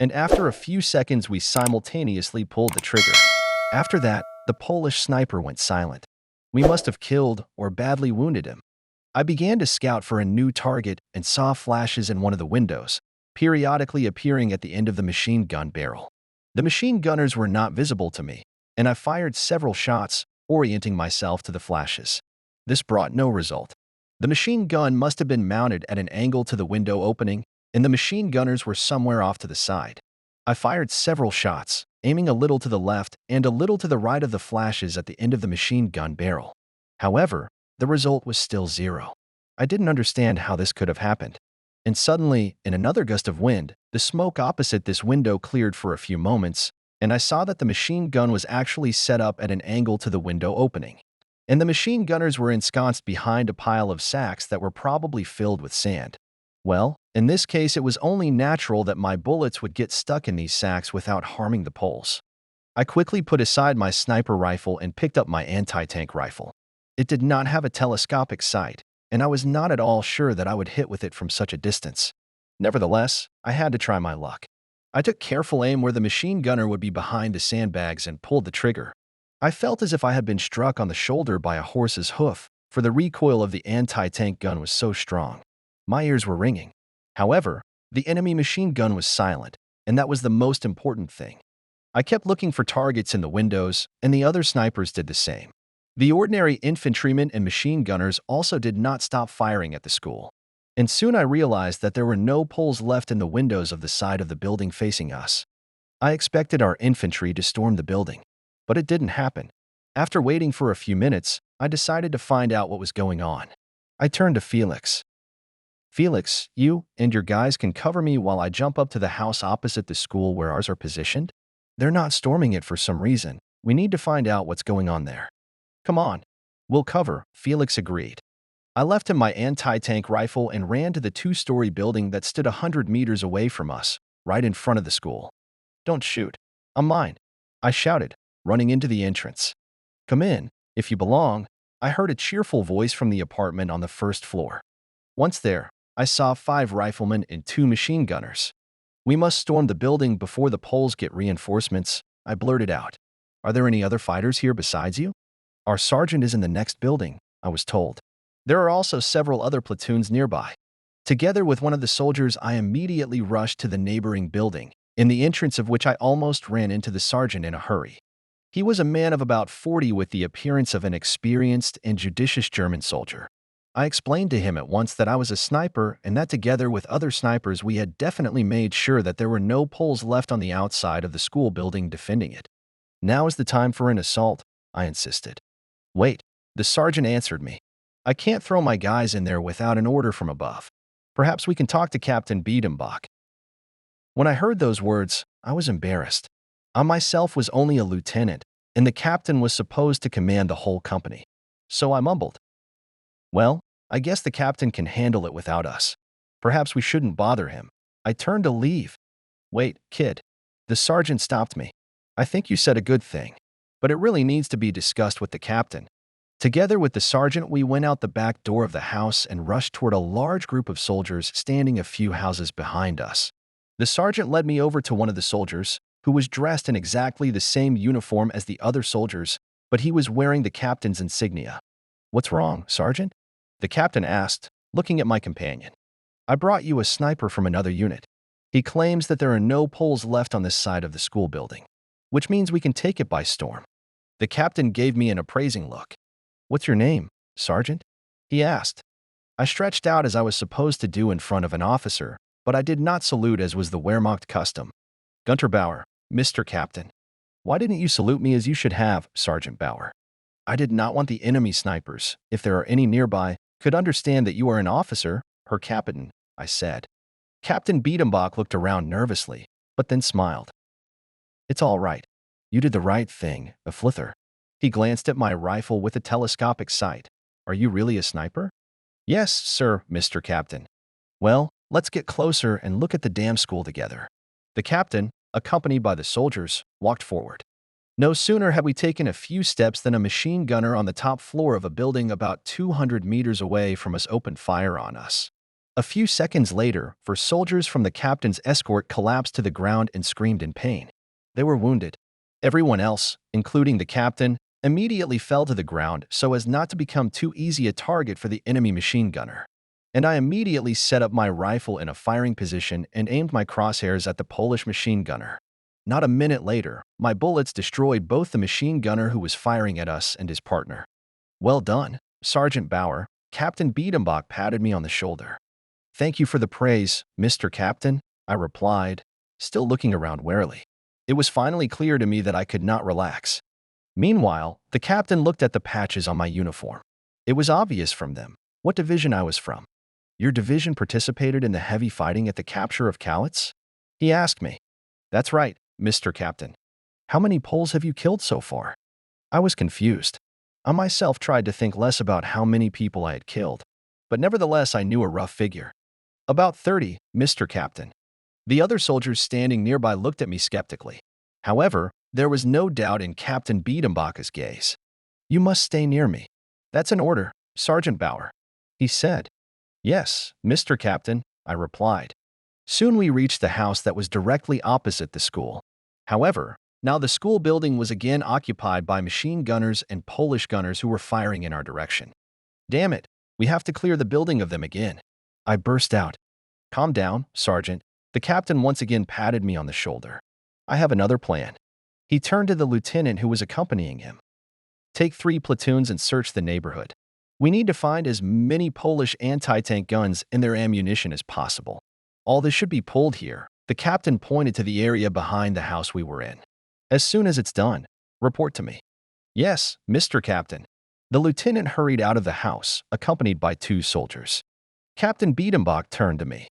and after a few seconds we simultaneously pulled the trigger. After that, the Polish sniper went silent. We must have killed or badly wounded him. I began to scout for a new target and saw flashes in one of the windows, periodically appearing at the end of the machine gun barrel. The machine gunners were not visible to me, and I fired several shots, orienting myself to the flashes. This brought no result. The machine gun must have been mounted at an angle to the window opening, and the machine gunners were somewhere off to the side. I fired several shots, aiming a little to the left and a little to the right of the flashes at the end of the machine gun barrel. However, the result was still zero. I didn't understand how this could have happened. And suddenly, in another gust of wind, the smoke opposite this window cleared for a few moments, and I saw that the machine gun was actually set up at an angle to the window opening. And the machine gunners were ensconced behind a pile of sacks that were probably filled with sand. Well, in this case, it was only natural that my bullets would get stuck in these sacks without harming the poles. I quickly put aside my sniper rifle and picked up my anti-tank rifle. It did not have a telescopic sight, and I was not at all sure that I would hit with it from such a distance. Nevertheless, I had to try my luck. I took careful aim where the machine gunner would be behind the sandbags and pulled the trigger. I felt as if I had been struck on the shoulder by a horse's hoof, for the recoil of the anti-tank gun was so strong. My ears were ringing. However, the enemy machine gun was silent, and that was the most important thing. I kept looking for targets in the windows, and the other snipers did the same. The ordinary infantrymen and machine gunners also did not stop firing at the school. And soon I realized that there were no poles left in the windows of the side of the building facing us. I expected our infantry to storm the building, but it didn't happen. After waiting for a few minutes, I decided to find out what was going on. I turned to Felix. Felix, you and your guys can cover me while I jump up to the house opposite the school where ours are positioned? They're not storming it for some reason. We need to find out what's going on there. Come on. We'll cover, Felix agreed. I left him my anti-tank rifle and ran to the two-story building that stood 100 meters away from us, right in front of the school. Don't shoot. I'm mine, I shouted, running into the entrance. Come in, if you belong, I heard a cheerful voice from the apartment on the first floor. Once there, I saw 5 riflemen and 2 machine gunners. We must storm the building before the Poles get reinforcements, I blurted out. Are there any other fighters here besides you? Our sergeant is in the next building, I was told. There are also several other platoons nearby. Together with one of the soldiers, I immediately rushed to the neighboring building, in the entrance of which I almost ran into the sergeant in a hurry. He was a man of about 40 with the appearance of an experienced and judicious German soldier. I explained to him at once that I was a sniper and that together with other snipers we had definitely made sure that there were no Poles left on the outside of the school building defending it. Now is the time for an assault, I insisted. Wait, the sergeant answered me. I can't throw my guys in there without an order from above. Perhaps we can talk to Captain Biedenbach. When I heard those words, I was embarrassed. I myself was only a lieutenant, and the captain was supposed to command the whole company. So I mumbled. Well, I guess the captain can handle it without us. Perhaps we shouldn't bother him. I turned to leave. Wait, kid. The sergeant stopped me. I think you said a good thing, but it really needs to be discussed with the captain. Together with the sergeant, we went out the back door of the house and rushed toward a large group of soldiers standing a few houses behind us. The sergeant led me over to one of the soldiers, who was dressed in exactly the same uniform as the other soldiers, but he was wearing the captain's insignia. What's wrong, Sergeant? The captain asked, looking at my companion. I brought you a sniper from another unit. He claims that there are no Poles left on this side of the school building, which means we can take it by storm. The captain gave me an appraising look. What's your name, Sergeant? He asked. I stretched out as I was supposed to do in front of an officer, but I did not salute as was the Wehrmacht custom. Gunter Bauer, Mr. Captain. Why didn't you salute me as you should have, Sergeant Bauer? I did not want the enemy snipers, if there are any nearby, could understand that you are an officer, Herr Captain, I said. Captain Biedenbach looked around nervously, but then smiled. It's all right. You did the right thing, a flither. He glanced at my rifle with a telescopic sight. Are you really a sniper? Yes, sir, Mr. Captain. Well, let's get closer and look at the damn school together. The captain, accompanied by the soldiers, walked forward. No sooner had we taken a few steps than a machine gunner on the top floor of a building about 200 meters away from us opened fire on us. A few seconds later, 4 soldiers from the captain's escort collapsed to the ground and screamed in pain. They were wounded. Everyone else, including the captain, immediately fell to the ground so as not to become too easy a target for the enemy machine gunner. And I immediately set up my rifle in a firing position and aimed my crosshairs at the Polish machine gunner. Not a minute later, my bullets destroyed both the machine gunner who was firing at us and his partner. "Well done, Sergeant Bauer," Captain Biedenbach patted me on the shoulder. "Thank you for the praise, Mr. Captain," I replied, still looking around warily. It was finally clear to me that I could not relax. Meanwhile, the captain looked at the patches on my uniform. It was obvious from them what division I was from. "Your division participated in the heavy fighting at the capture of Cowlitz?" he asked me. "That's right, Mr. Captain." "How many Poles have you killed so far?" I was confused. I myself tried to think less about how many people I had killed, but nevertheless I knew a rough figure. "About 30, Mr. Captain." The other soldiers standing nearby looked at me skeptically. However, there was no doubt in Captain Biedenbach's gaze. "You must stay near me." "That's an order, Sergeant Bauer," he said. "Yes, Mr. Captain," I replied. Soon we reached the house that was directly opposite the school. However, now the school building was again occupied by machine gunners and Polish gunners who were firing in our direction. "Damn it, we have to clear the building of them again," I burst out. "Calm down, Sergeant." The captain once again patted me on the shoulder. "I have another plan." He turned to the lieutenant who was accompanying him. "Take 3 platoons and search the neighborhood. We need to find as many Polish anti-tank guns and their ammunition as possible. All this should be pulled here." The captain pointed to the area behind the house we were in. "As soon as it's done, report to me." "Yes, Mr. Captain." The lieutenant hurried out of the house, accompanied by 2 soldiers. Captain Biedenbach turned to me.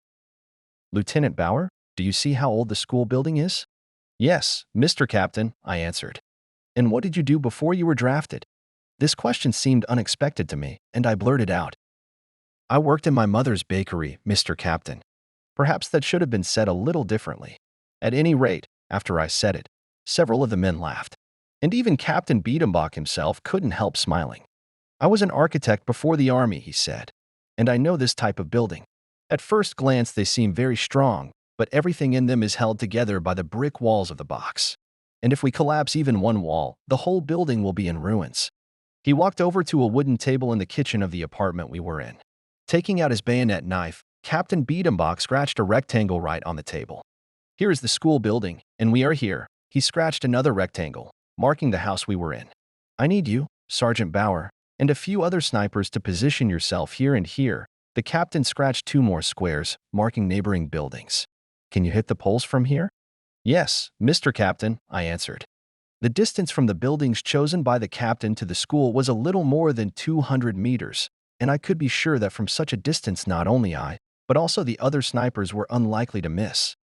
"Lieutenant Bauer, do you see how old the school building is?" "Yes, Mr. Captain," I answered. "And what did you do before you were drafted?" This question seemed unexpected to me, and I blurted out. "I worked in my mother's bakery, Mr. Captain." Perhaps that should have been said a little differently. At any rate, after I said it, several of the men laughed. And even Captain Biedenbach himself couldn't help smiling. "I was an architect before the army," he said, "and I know this type of building. At first glance they seem very strong, but everything in them is held together by the brick walls of the box. And if we collapse even one wall, the whole building will be in ruins." He walked over to a wooden table in the kitchen of the apartment we were in. Taking out his bayonet knife, Captain Biedenbach scratched a rectangle right on the table. "Here is the school building, and we are here." He scratched another rectangle, marking the house we were in. "I need you, Sergeant Bauer, and a few other snipers to position yourself here and here." The captain scratched 2 more squares, marking neighboring buildings. "Can you hit the poles from here?" "Yes, Mr. Captain," I answered. The distance from the buildings chosen by the captain to the school was a little more than 200 meters, and I could be sure that from such a distance not only I, but also the other snipers were unlikely to miss.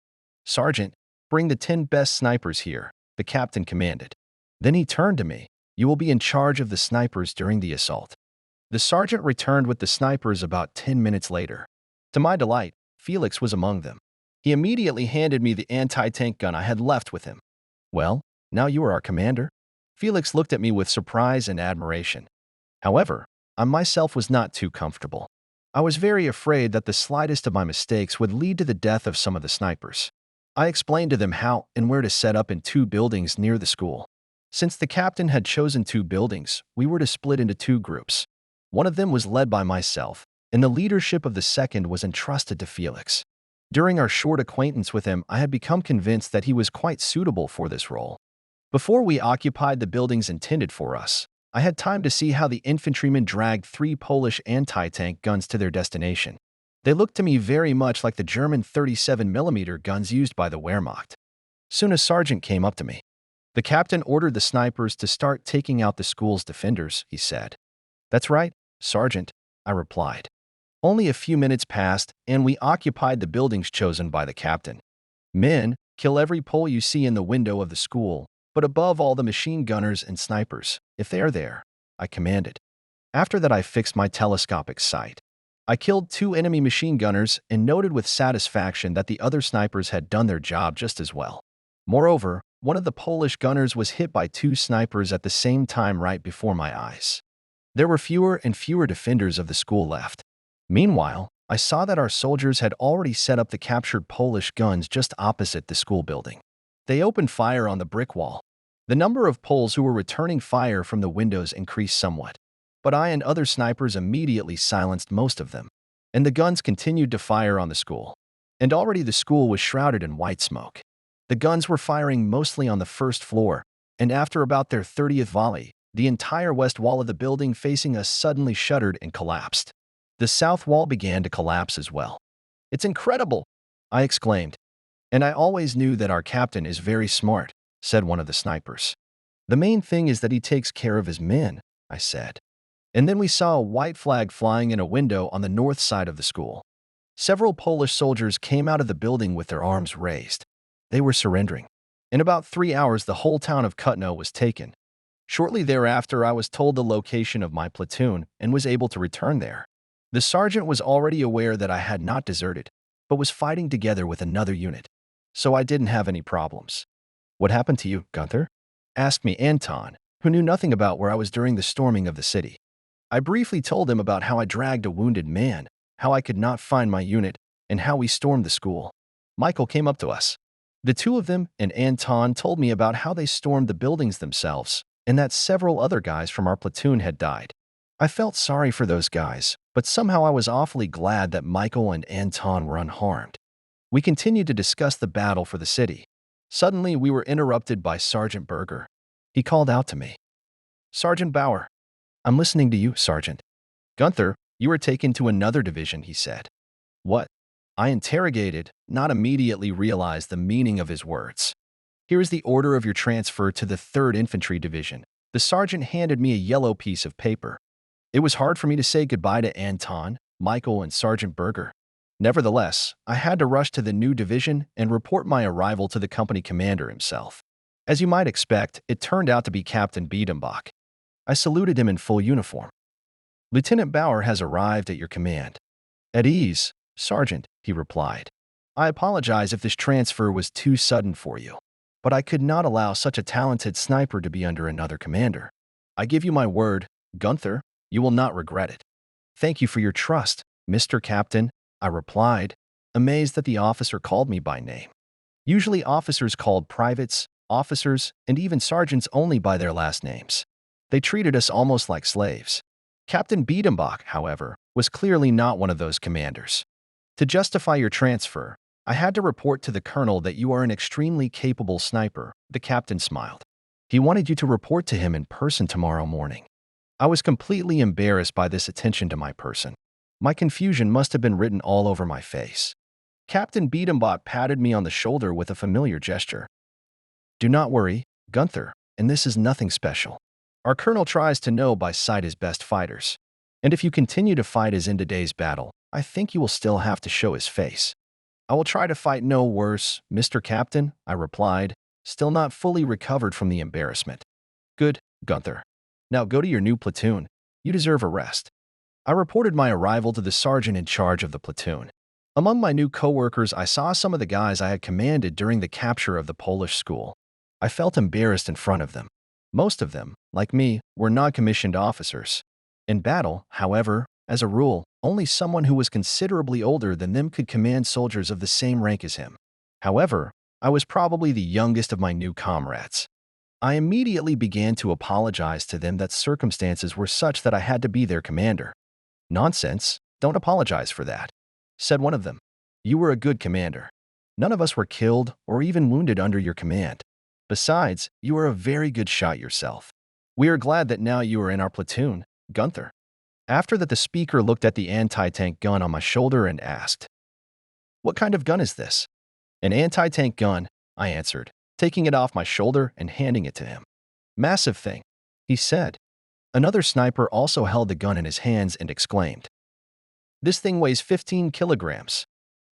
"Sergeant, bring the 10 best snipers here," the captain commanded. Then he turned to me. "You will be in charge of the snipers during the assault." The sergeant returned with the snipers about 10 minutes later. To my delight, Felix was among them. He immediately handed me the anti-tank gun I had left with him. "Well, now you are our commander." Felix looked at me with surprise and admiration. However, I myself was not too comfortable. I was very afraid that the slightest of my mistakes would lead to the death of some of the snipers. I explained to them how and where to set up in 2 buildings near the school. Since the captain had chosen 2 buildings, we were to split into 2 groups. One of them was led by myself, and the leadership of the second was entrusted to Felix. During our short acquaintance with him, I had become convinced that he was quite suitable for this role. Before we occupied the buildings intended for us, I had time to see how the infantrymen dragged 3 Polish anti-tank guns to their destination. They looked to me very much like the German 37mm guns used by the Wehrmacht. Soon a sergeant came up to me. "The captain ordered the snipers to start taking out the school's defenders," he said. "That's right, Sergeant," I replied. Only a few minutes passed, and we occupied the buildings chosen by the captain. "Men, kill every Pole you see in the window of the school, but above all the machine gunners and snipers, if they are there," I commanded. After that I fixed my telescopic sight. I killed 2 enemy machine gunners and noted with satisfaction that the other snipers had done their job just as well. Moreover, one of the Polish gunners was hit by 2 snipers at the same time right before my eyes. There were fewer and fewer defenders of the school left. Meanwhile, I saw that our soldiers had already set up the captured Polish guns just opposite the school building. They opened fire on the brick wall. The number of Poles who were returning fire from the windows increased somewhat, but I and other snipers immediately silenced most of them, and the guns continued to fire on the school. And already the school was shrouded in white smoke. The guns were firing mostly on the first floor, and after about their 30th volley, the entire west wall of the building facing us suddenly shuddered and collapsed. The south wall began to collapse as well. "It's incredible!" I exclaimed. "And I always knew that our captain is very smart," said one of the snipers. "The main thing is that he takes care of his men," I said. And then we saw a white flag flying in a window on the north side of the school. Several Polish soldiers came out of the building with their arms raised. They were surrendering. In about 3 hours, the whole town of Kutno was taken. Shortly thereafter, I was told the location of my platoon and was able to return there. The sergeant was already aware that I had not deserted, but was fighting together with another unit, so I didn't have any problems. "What happened to you, Gunther?" asked me Anton, who knew nothing about where I was during the storming of the city. I briefly told him about how I dragged a wounded man, how I could not find my unit, and how we stormed the school. Michael came up to us. The two of them and Anton told me about how they stormed the buildings themselves, and that several other guys from our platoon had died. I felt sorry for those guys, but somehow I was awfully glad that Michael and Anton were unharmed. We continued to discuss the battle for the city. Suddenly, we were interrupted by Sergeant Berger. He called out to me. "Sergeant Bauer." "I'm listening to you, Sergeant." "Gunther, you were taken to another division," he said. "What?" I interrogated, not immediately realized the meaning of his words. "Here is the order of your transfer to the 3rd Infantry Division." The sergeant handed me a yellow piece of paper. It was hard for me to say goodbye to Anton, Michael, and Sergeant Berger. Nevertheless, I had to rush to the new division and report my arrival to the company commander himself. As you might expect, it turned out to be Captain Biedenbach. I saluted him in full uniform. "Lieutenant Bauer has arrived at your command." "At ease, Sergeant," he replied. "I apologize if this transfer was too sudden for you, but I could not allow such a talented sniper to be under another commander. I give you my word, Gunther, you will not regret it." "Thank you for your trust, Mr. Captain," I replied, amazed that the officer called me by name. Usually officers called privates, officers, and even sergeants only by their last names. They treated us almost like slaves. Captain Biedenbach, however, was clearly not one of those commanders. "To justify your transfer, I had to report to the colonel that you are an extremely capable sniper," the captain smiled. "He wanted you to report to him in person tomorrow morning." I was completely embarrassed by this attention to my person. My confusion must have been written all over my face. Captain Biedenbach patted me on the shoulder with a familiar gesture. "Do not worry, Gunther, and this is nothing special. Our colonel tries to know by sight his best fighters. And if you continue to fight as in today's battle, I think you will still have to show his face." "I will try to fight no worse, Mr. Captain," I replied, still not fully recovered from the embarrassment. "Good, Gunther. Now go to your new platoon. You deserve a rest." I reported my arrival to the sergeant in charge of the platoon. Among my new coworkers, I saw some of the guys I had commanded during the capture of the Polish school. I felt embarrassed in front of them. Most of them, like me, were non-commissioned officers. In battle, however, as a rule, only someone who was considerably older than them could command soldiers of the same rank as him. However, I was probably the youngest of my new comrades. I immediately began to apologize to them that circumstances were such that I had to be their commander. "Nonsense, don't apologize for that," said one of them. "You were a good commander. None of us were killed or even wounded under your command. Besides, you are a very good shot yourself. We are glad that now you are in our platoon, Gunther." After that, the speaker looked at the anti-tank gun on my shoulder and asked, "What kind of gun is this?" "An anti-tank gun," I answered, taking it off my shoulder and handing it to him. "Massive thing," he said. Another sniper also held the gun in his hands and exclaimed, "This thing weighs 15 kilograms,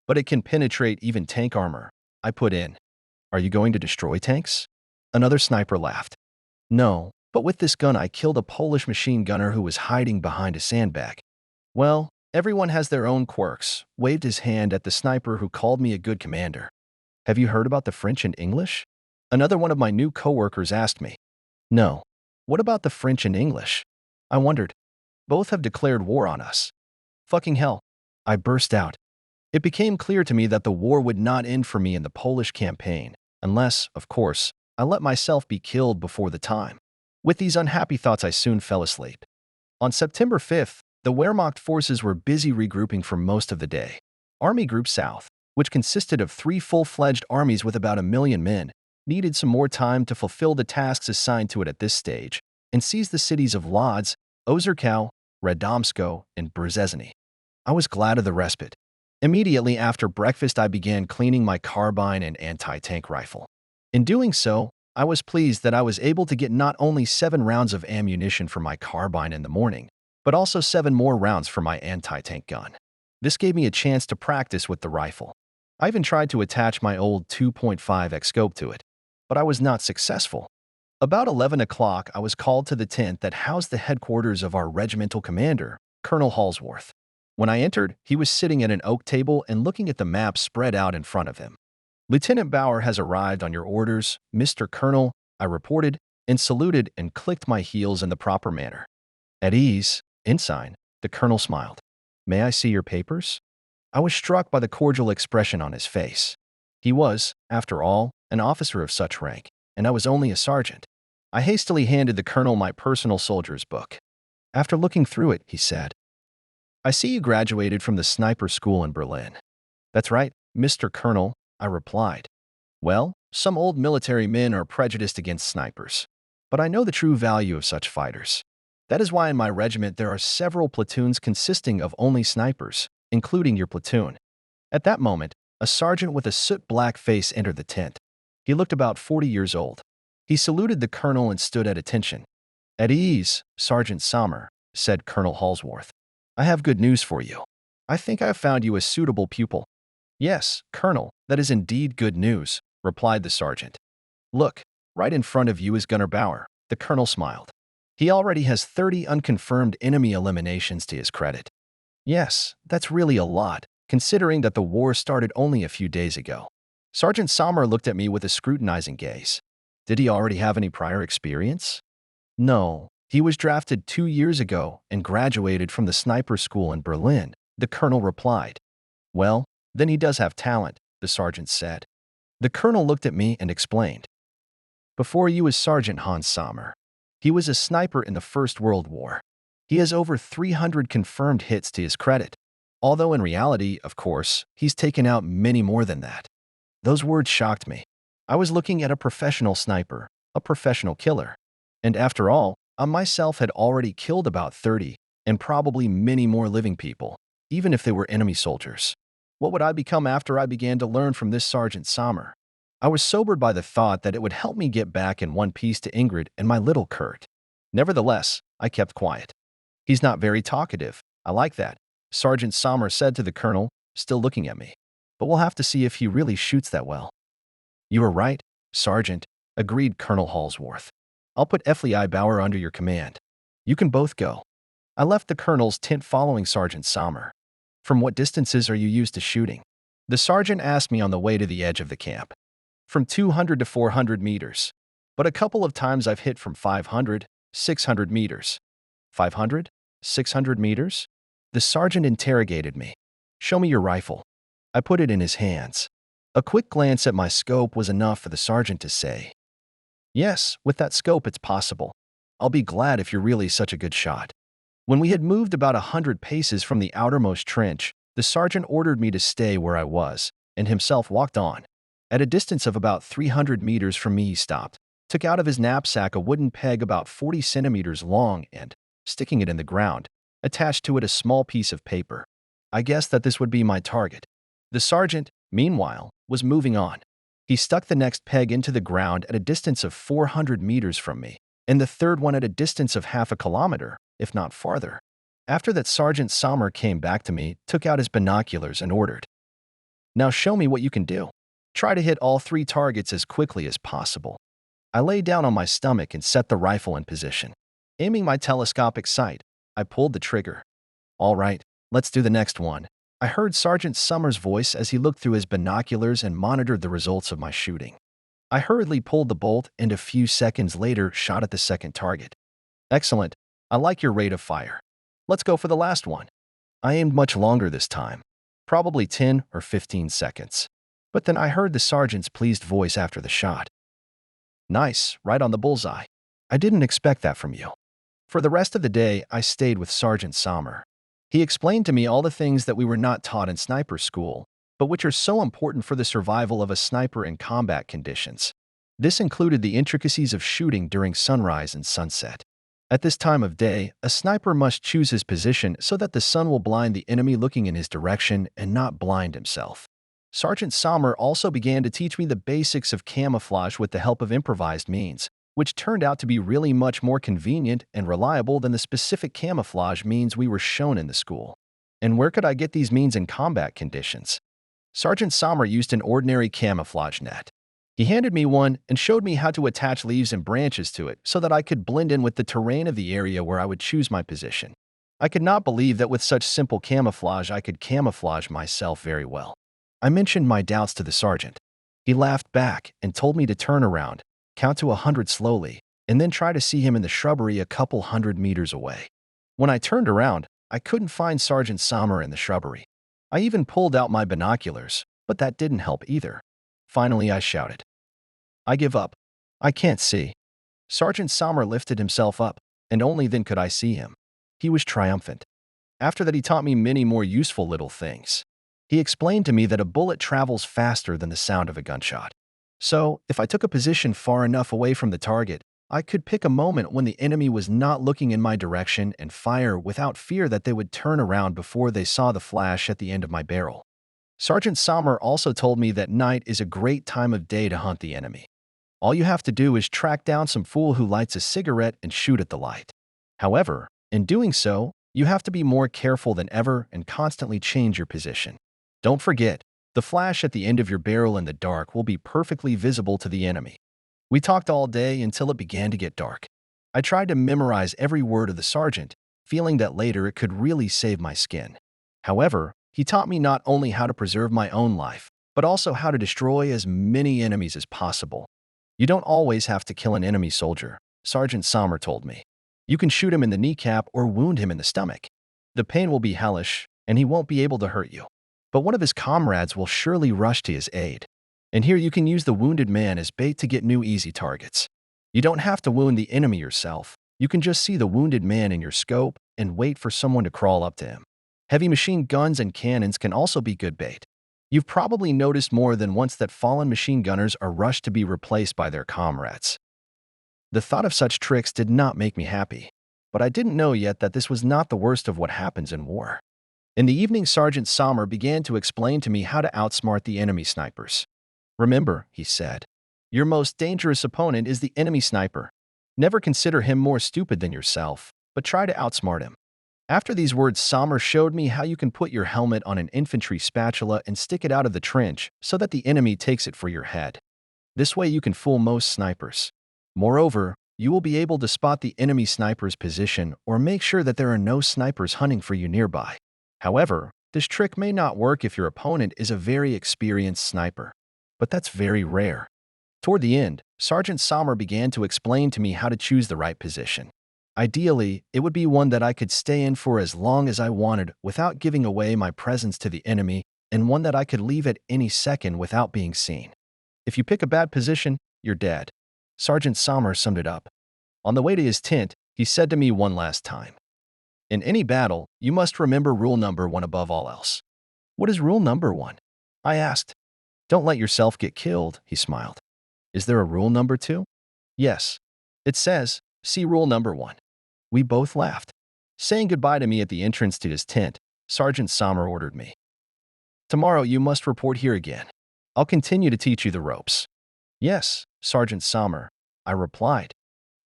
but it can penetrate even tank armor," I put in. "Are you going to destroy tanks?" Another sniper laughed. "No, but with this gun I killed a Polish machine gunner who was hiding behind a sandbag." "Well, everyone has their own quirks," waved his hand at the sniper who called me a good commander. "Have you heard about the French and English?" Another one of my new coworkers asked me. "No. What about the French and English?" I wondered. "Both have declared war on us." "Fucking hell. I burst out. It became clear to me that the war would not end for me in the Polish campaign, unless, of course, I let myself be killed before the time. With these unhappy thoughts, I soon fell asleep. On September 5th, the Wehrmacht forces were busy regrouping for most of the day. Army Group South, which consisted of 3 full-fledged armies with about 1,000,000 men, needed some more time to fulfill the tasks assigned to it at this stage and seize the cities of Lodz, Ozerkow, Radomsko, and Brzezinny. I was glad of the respite. Immediately after breakfast, I began cleaning my carbine and anti-tank rifle. In doing so, I was pleased that I was able to get not only 7 rounds of ammunition for my carbine in the morning, but also 7 more rounds for my anti-tank gun. This gave me a chance to practice with the rifle. I even tried to attach my old 2.5x scope to it, but I was not successful. About 11 o'clock, I was called to the tent that housed the headquarters of our regimental commander, Colonel Halsworth. When I entered, he was sitting at an oak table and looking at the map spread out in front of him. "Lieutenant Bauer has arrived on your orders, Mr. Colonel," I reported, and saluted and clicked my heels in the proper manner. At ease, Ensign, the colonel smiled. "May I see your papers?" I was struck by the cordial expression on his face. He was, after all, an officer of such rank, and I was only a sergeant. I hastily handed the colonel my personal soldier's book. After looking through it, he said, "I see you graduated from the sniper school in Berlin." "That's right, Mr. Colonel," I replied. "Well, some old military men are prejudiced against snipers, but I know the true value of such fighters. That is why in my regiment there are several platoons consisting of only snipers, including your platoon." At that moment, a sergeant with a soot-black face entered the tent. He looked about 40 years old. He saluted the colonel and stood at attention. "At ease, Sergeant Sommer," said Colonel Halsworth. "I have good news for you. I think I have found you a suitable pupil." "Yes, Colonel, that is indeed good news," replied the sergeant. "Look, right in front of you is Gunner Bauer." The colonel smiled. "He already has 30 unconfirmed enemy eliminations to his credit." "Yes, that's really a lot, considering that the war started only a few days ago." Sergeant Sommer looked at me with a scrutinizing gaze. "Did he already have any prior experience?" "No, he was drafted 2 years ago and graduated from the sniper school in Berlin," the colonel replied. "Well, then he does have talent," the sergeant said. The colonel looked at me and explained. "Before you was Sergeant Hans Sommer. He was a sniper in the First World War. He has over 300 confirmed hits to his credit, although in reality, of course, he's taken out many more than that." Those words shocked me. I was looking at a professional sniper, a professional killer. And after all, I myself had already killed about 30, and probably many more living people, even if they were enemy soldiers. What would I become after I began to learn from this Sergeant Sommer? I was sobered by the thought that it would help me get back in one piece to Ingrid and my little Kurt. Nevertheless, I kept quiet. "He's not very talkative. I like that," Sergeant Sommer said to the colonel, still looking at me. "But we'll have to see if he really shoots that well." "You are right, Sergeant," agreed Colonel Halsworth. "I'll put F.L.I. Bauer under your command. You can both go." I left the colonel's tent following Sergeant Sommer. "From what distances are you used to shooting?" the sergeant asked me on the way to the edge of the camp. "From 200 to 400 meters. But a couple of times I've hit from 500, 600 meters. 500? 600 meters? The sergeant interrogated me. "Show me your rifle." I put it in his hands. A quick glance at my scope was enough for the sergeant to say, "Yes, with that scope it's possible. I'll be glad if you're really such a good shot." When we had moved about 100 paces from the outermost trench, the sergeant ordered me to stay where I was, and himself walked on. At a distance of about 300 meters from me, he stopped, took out of his knapsack a wooden peg about 40 centimeters long and, sticking it in the ground, attached to it a small piece of paper. I guessed that this would be my target. The sergeant, meanwhile, was moving on. He stuck the next peg into the ground at a distance of 400 meters from me, and the third one at a distance of half a kilometer, if not farther. After that, Sergeant Sommer came back to me, took out his binoculars, and ordered, "Now show me what you can do. Try to hit all 3 targets as quickly as possible." I lay down on my stomach and set the rifle in position. Aiming my telescopic sight, I pulled the trigger. "All right, let's do the next one," I heard Sergeant Sommer's voice as he looked through his binoculars and monitored the results of my shooting. I hurriedly pulled the bolt and a few seconds later shot at the second target. "Excellent. I like your rate of fire. Let's go for the last one." I aimed much longer this time, probably 10 or 15 seconds. But then I heard the sergeant's pleased voice after the shot. Nice, right on the bullseye. I didn't expect that from you. For the rest of the day, I stayed with Sergeant Sommer. He explained to me all the things that we were not taught in sniper school, but which are so important for the survival of a sniper in combat conditions. This included the intricacies of shooting during sunrise and sunset. At this time of day, a sniper must choose his position so that the sun will blind the enemy looking in his direction and not blind himself. Sergeant Sommer also began to teach me the basics of camouflage with the help of improvised means, which turned out to be really much more convenient and reliable than the specific camouflage means we were shown in the school. And where could I get these means in combat conditions? Sergeant Sommer used an ordinary camouflage net. He handed me one and showed me how to attach leaves and branches to it so that I could blend in with the terrain of the area where I would choose my position. I could not believe that with such simple camouflage I could camouflage myself very well. I mentioned my doubts to the sergeant. He laughed back and told me to turn around, count to 100 slowly, and then try to see him in the shrubbery a couple 100 meters away. When I turned around, I couldn't find Sergeant Sommer in the shrubbery. I even pulled out my binoculars, but that didn't help either. Finally, I shouted, I give up. I can't see. Sergeant Sommer lifted himself up, and only then could I see him. He was triumphant. After that, he taught me many more useful little things. He explained to me that a bullet travels faster than the sound of a gunshot. So, if I took a position far enough away from the target, I could pick a moment when the enemy was not looking in my direction and fire without fear that they would turn around before they saw the flash at the end of my barrel. Sergeant Sommer also told me that night is a great time of day to hunt the enemy. All you have to do is track down some fool who lights a cigarette and shoot at the light. However, in doing so, you have to be more careful than ever and constantly change your position. Don't forget, the flash at the end of your barrel in the dark will be perfectly visible to the enemy. We talked all day until it began to get dark. I tried to memorize every word of the sergeant, feeling that later it could really save my skin. However, he taught me not only how to preserve my own life, but also how to destroy as many enemies as possible. You don't always have to kill an enemy soldier, Sergeant Sommer told me. You can shoot him in the kneecap or wound him in the stomach. The pain will be hellish, and he won't be able to hurt you. But one of his comrades will surely rush to his aid. And here you can use the wounded man as bait to get new easy targets. You don't have to wound the enemy yourself. You can just see the wounded man in your scope and wait for someone to crawl up to him. Heavy machine guns and cannons can also be good bait. You've probably noticed more than once that fallen machine gunners are rushed to be replaced by their comrades. The thought of such tricks did not make me happy, but I didn't know yet that this was not the worst of what happens in war. In the evening, Sergeant Sommer began to explain to me how to outsmart the enemy snipers. Remember, he said, your most dangerous opponent is the enemy sniper. Never consider him more stupid than yourself, but try to outsmart him. After these words, Sommer showed me how you can put your helmet on an infantry spatula and stick it out of the trench so that the enemy takes it for your head. This way you can fool most snipers. Moreover, you will be able to spot the enemy sniper's position or make sure that there are no snipers hunting for you nearby. However, this trick may not work if your opponent is a very experienced sniper, but that's very rare. Toward the end, Sergeant Sommer began to explain to me how to choose the right position. Ideally, it would be one that I could stay in for as long as I wanted without giving away my presence to the enemy, and one that I could leave at any second without being seen. If you pick a bad position, you're dead. Sergeant Sommer summed it up. On the way to his tent, he said to me one last time, in any battle, you must remember rule number 1 above all else. What is rule number 1? I asked. Don't let yourself get killed, he smiled. Is there a rule number 2? Yes. It says, see rule number 1. We both laughed. Saying goodbye to me at the entrance to his tent, Sergeant Sommer ordered me. Tomorrow you must report here again. I'll continue to teach you the ropes. Yes, Sergeant Sommer, I replied.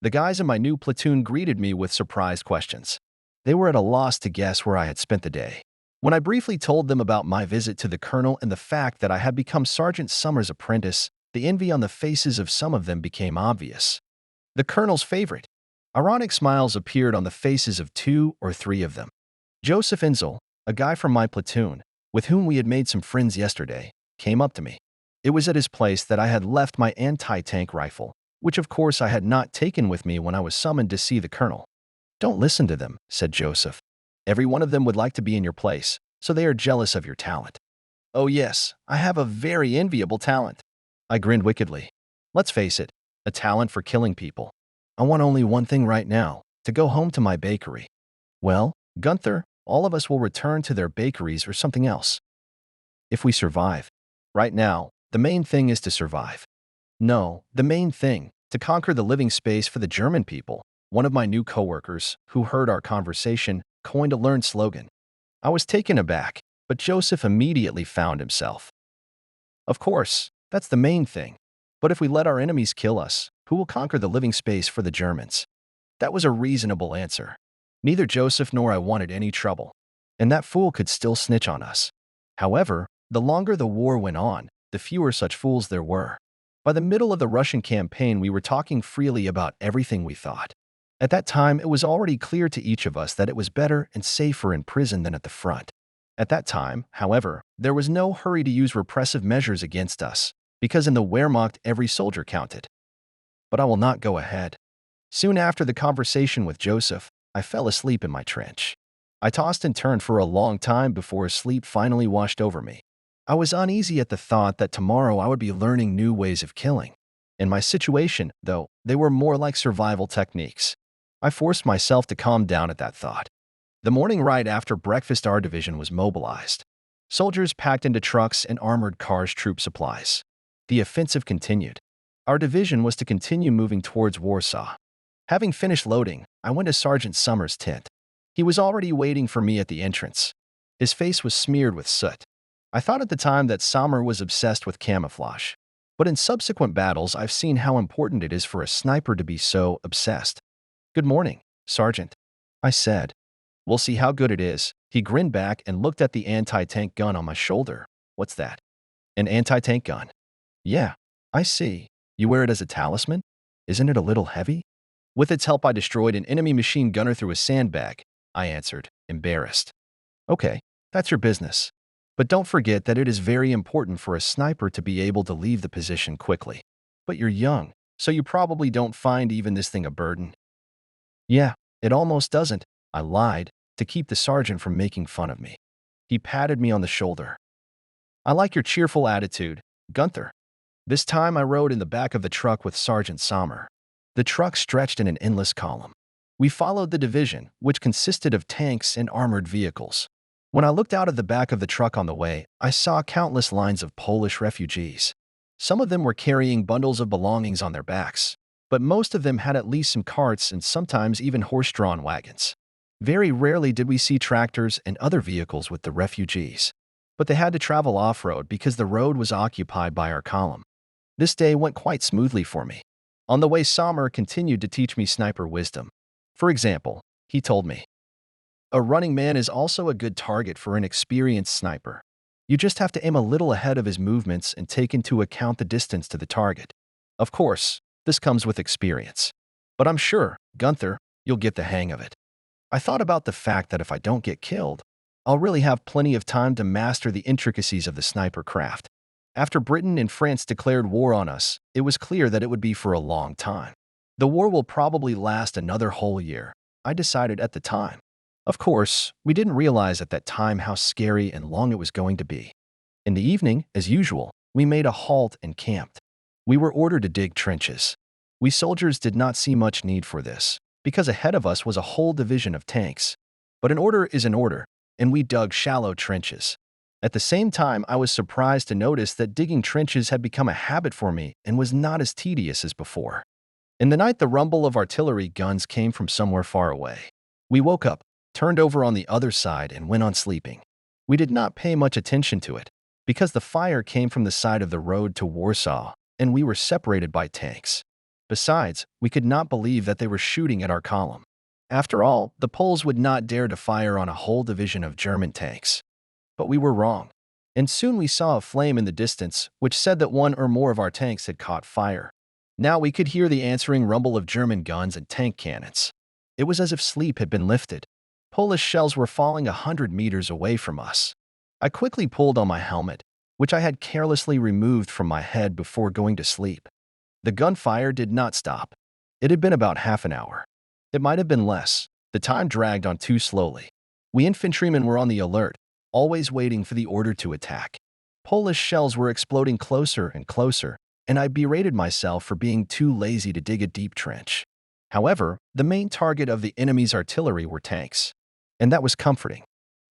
The guys in my new platoon greeted me with surprised questions. They were at a loss to guess where I had spent the day. When I briefly told them about my visit to the colonel and the fact that I had become Sergeant Sommer's apprentice, the envy on the faces of some of them became obvious. The colonel's favorite. Ironic smiles appeared on the faces of 2 or 3 of them. Joseph Inzel, a guy from my platoon, with whom we had made some friends yesterday, came up to me. It was at his place that I had left my anti-tank rifle, which of course I had not taken with me when I was summoned to see the colonel. Don't listen to them, said Joseph. Every one of them would like to be in your place, so they are jealous of your talent. Oh yes, I have a very enviable talent. I grinned wickedly. Let's face it, a talent for killing people. I want only one thing right now, to go home to my bakery. Well, Gunther, all of us will return to their bakeries or something else. If we survive. Right now, the main thing is to survive. No, the main thing, to conquer the living space for the German people. One of my new coworkers, who heard our conversation, coined a learned slogan. I was taken aback, but Joseph immediately found himself. Of course, that's the main thing. But if we let our enemies kill us, who will conquer the living space for the Germans? That was a reasonable answer. Neither Joseph nor I wanted any trouble, and that fool could still snitch on us. However, the longer the war went on, the fewer such fools there were. By the middle of the Russian campaign, we were talking freely about everything we thought. At that time, it was already clear to each of us that it was better and safer in prison than at the front. At that time, however, there was no hurry to use repressive measures against us, because in the Wehrmacht every soldier counted. But I will not go ahead. Soon after the conversation with Joseph, I fell asleep in my trench. I tossed and turned for a long time before sleep finally washed over me. I was uneasy at the thought that tomorrow I would be learning new ways of killing. In my situation, though, they were more like survival techniques. I forced myself to calm down at that thought. The morning right after breakfast, our division was mobilized. Soldiers packed into trucks and armored cars troop supplies. The offensive continued. Our division was to continue moving towards Warsaw. Having finished loading, I went to Sergeant Summers' tent. He was already waiting for me at the entrance. His face was smeared with soot. I thought at the time that Sommer was obsessed with camouflage. But in subsequent battles, I've seen how important it is for a sniper to be so obsessed. "Good morning, Sergeant," I said. "We'll see how good it is." He grinned back and looked at the anti-tank gun on my shoulder. "What's that?" "An anti-tank gun." "Yeah, I see. You wear it as a talisman? Isn't it a little heavy?" "With its help, I destroyed an enemy machine gunner through a sandbag," I answered, embarrassed. "Okay, that's your business. But don't forget that it is very important for a sniper to be able to leave the position quickly. But you're young, so you probably don't find even this thing a burden." "Yeah, it almost doesn't," I lied, to keep the sergeant from making fun of me. He patted me on the shoulder. "I like your cheerful attitude, Gunther." This time I rode in the back of the truck with Sergeant Sommer. The truck stretched in an endless column. We followed the division, which consisted of tanks and armored vehicles. When I looked out of the back of the truck on the way, I saw countless lines of Polish refugees. Some of them were carrying bundles of belongings on their backs, but most of them had at least some carts and sometimes even horse-drawn wagons. Very rarely did we see tractors and other vehicles with the refugees. But they had to travel off-road because the road was occupied by our column. This day went quite smoothly for me. On the way, Sommer continued to teach me sniper wisdom. For example, he told me, "A running man is also a good target for an experienced sniper. You just have to aim a little ahead of his movements and take into account the distance to the target. Of course, this comes with experience. But I'm sure, Gunther, you'll get the hang of it." I thought about the fact that if I don't get killed, I'll really have plenty of time to master the intricacies of the sniper craft. After Britain and France declared war on us, it was clear that it would be for a long time. The war will probably last another whole year, I decided at the time. Of course, we didn't realize at that time how scary and long it was going to be. In the evening, as usual, we made a halt and camped. We were ordered to dig trenches. We soldiers did not see much need for this, because ahead of us was a whole division of tanks. But an order is an order, and we dug shallow trenches. At the same time, I was surprised to notice that digging trenches had become a habit for me and was not as tedious as before. In the night, the rumble of artillery guns came from somewhere far away. We woke up, turned over on the other side, and went on sleeping. We did not pay much attention to it, because the fire came from the side of the road to Warsaw, and we were separated by tanks. Besides, we could not believe that they were shooting at our column. After all, the Poles would not dare to fire on a whole division of German tanks. But we were wrong. And soon we saw a flame in the distance, which said that one or more of our tanks had caught fire. Now we could hear the answering rumble of German guns and tank cannons. It was as if sleep had been lifted. Polish shells were falling 100 meters away from us. I quickly pulled on my helmet, which I had carelessly removed from my head before going to sleep. The gunfire did not stop. It had been about half an hour. It might have been less. The time dragged on too slowly. We infantrymen were on the alert, always waiting for the order to attack. Polish shells were exploding closer and closer, and I berated myself for being too lazy to dig a deep trench. However, the main target of the enemy's artillery were tanks, and that was comforting.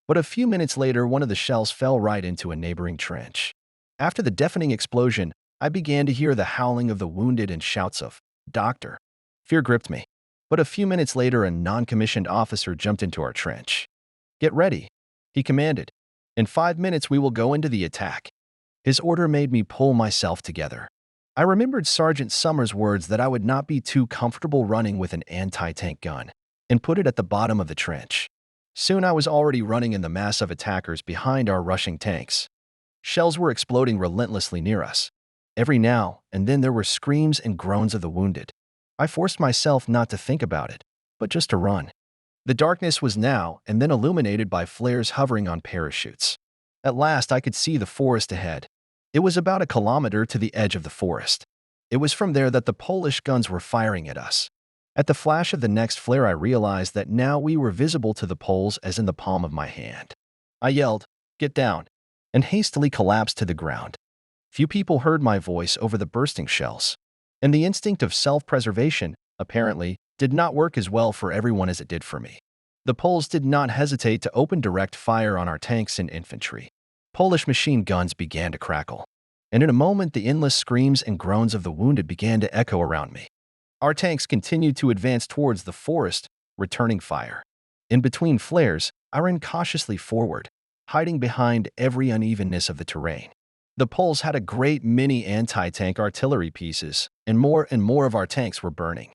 But a few minutes later, one of the shells fell right into a neighboring trench. After the deafening explosion, I began to hear the howling of the wounded and shouts of, "Doctor!" Fear gripped me. But a few minutes later, a non-commissioned officer jumped into our trench. "Get ready," he commanded. "In 5 minutes we will go into the attack." His order made me pull myself together. I remembered Sergeant Summers' words that I would not be too comfortable running with an anti-tank gun, and put it at the bottom of the trench. Soon I was already running in the mass of attackers behind our rushing tanks. Shells were exploding relentlessly near us. Every now and then there were screams and groans of the wounded. I forced myself not to think about it, but just to run. The darkness was now and then illuminated by flares hovering on parachutes. At last I could see the forest ahead. It was about a kilometer to the edge of the forest. It was from there that the Polish guns were firing at us. At the flash of the next flare I realized that now we were visible to the Poles as in the palm of my hand. I yelled, "Get down!" and hastily collapsed to the ground. Few people heard my voice over the bursting shells, and the instinct of self-preservation, apparently, did not work as well for everyone as it did for me. The Poles did not hesitate to open direct fire on our tanks and infantry. Polish machine guns began to crackle, and in a moment the endless screams and groans of the wounded began to echo around me. Our tanks continued to advance towards the forest, returning fire. In between flares, I ran cautiously forward, hiding behind every unevenness of the terrain. The Poles had a great many anti-tank artillery pieces, and more of our tanks were burning.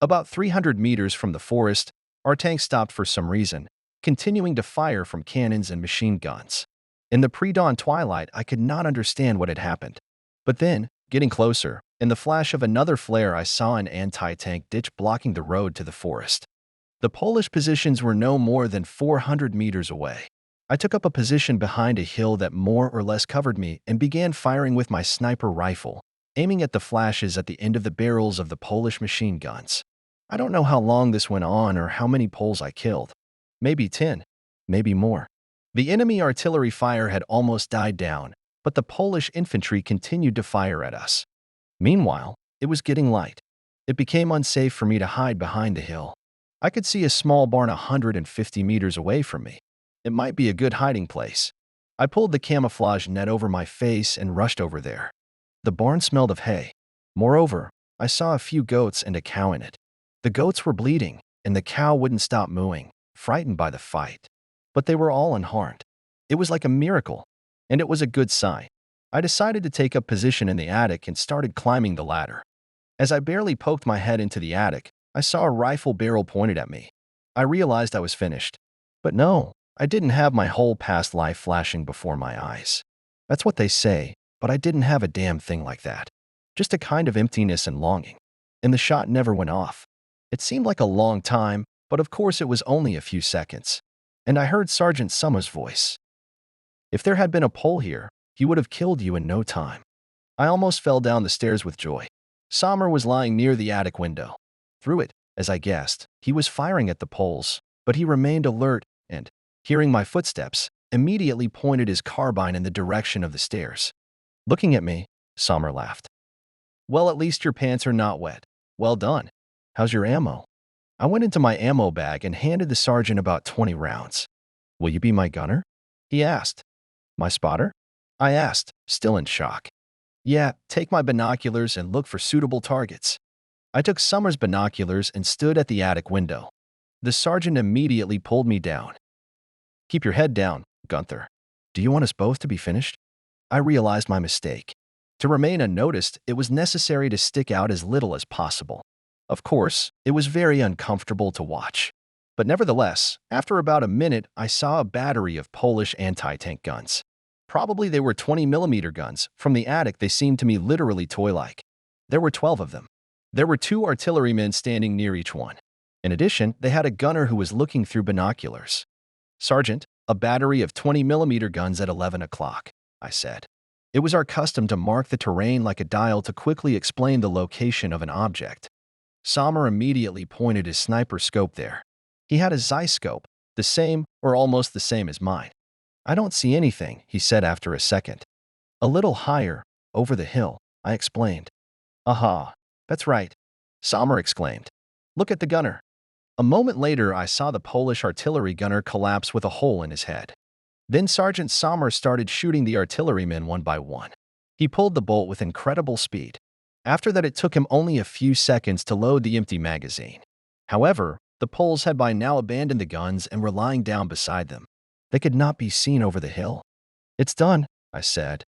About 300 meters from the forest, our tanks stopped for some reason, continuing to fire from cannons and machine guns. In the pre-dawn twilight, I could not understand what had happened. But then, getting closer, in the flash of another flare, I saw an anti-tank ditch blocking the road to the forest. The Polish positions were no more than 400 meters away. I took up a position behind a hill that more or less covered me and began firing with my sniper rifle, aiming at the flashes at the end of the barrels of the Polish machine guns. I don't know how long this went on or how many Poles I killed. Maybe 10, maybe more. The enemy artillery fire had almost died down, but the Polish infantry continued to fire at us. Meanwhile, it was getting light. It became unsafe for me to hide behind the hill. I could see a small barn 150 meters away from me. It might be a good hiding place. I pulled the camouflage net over my face and rushed over there. The barn smelled of hay. Moreover, I saw a few goats and a cow in it. The goats were bleeding, and the cow wouldn't stop mooing, frightened by the fight. But they were all unharmed. It was like a miracle, and it was a good sign. I decided to take up position in the attic and started climbing the ladder. As I barely poked my head into the attic, I saw a rifle barrel pointed at me. I realized I was finished. But no, I didn't have my whole past life flashing before my eyes. That's what they say, but I didn't have a damn thing like that. Just a kind of emptiness and longing. And the shot never went off. It seemed like a long time, but of course it was only a few seconds. And I heard Sergeant Summers' voice. "If there had been a Pole here, he would have killed you in no time." I almost fell down the stairs with joy. Sommer was lying near the attic window. Through it, as I guessed, he was firing at the Poles, but he remained alert and, hearing my footsteps, immediately pointed his carbine in the direction of the stairs. Looking at me, Sommer laughed. "Well, at least your pants are not wet. Well done. How's your ammo?" I went into my ammo bag and handed the sergeant about 20 rounds. "Will you be my gunner?" he asked. "My spotter?" I asked, still in shock. "Yeah, take my binoculars and look for suitable targets." I took Summer's binoculars and stood at the attic window. The sergeant immediately pulled me down. "Keep your head down, Gunther. Do you want us both to be finished?" I realized my mistake. To remain unnoticed, it was necessary to stick out as little as possible. Of course, it was very uncomfortable to watch. But nevertheless, after about a minute, I saw a battery of Polish anti-tank guns. Probably they were 20mm guns. From the attic, they seemed to me literally toy-like. There were 12 of them. There were 2 artillerymen standing near each one. In addition, they had a gunner who was looking through binoculars. "Sergeant, a battery of 20mm guns at 11 o'clock, I said. It was our custom to mark the terrain like a dial to quickly explain the location of an object. Sommer immediately pointed his sniper scope there. He had a Zeisscope, the same or almost the same as mine. I don't see anything, he said after a second. A little higher, over the hill, I explained. Aha, that's right, Sommer exclaimed. Look at the gunner. A moment later, I saw the Polish artillery gunner collapse with a hole in his head. Then Sergeant Sommer started shooting the artillerymen one by one. He pulled the bolt with incredible speed. After that, it took him only a few seconds to load the empty magazine. However, the Poles had by now abandoned the guns and were lying down beside them. They could not be seen over the hill. It's done, I said.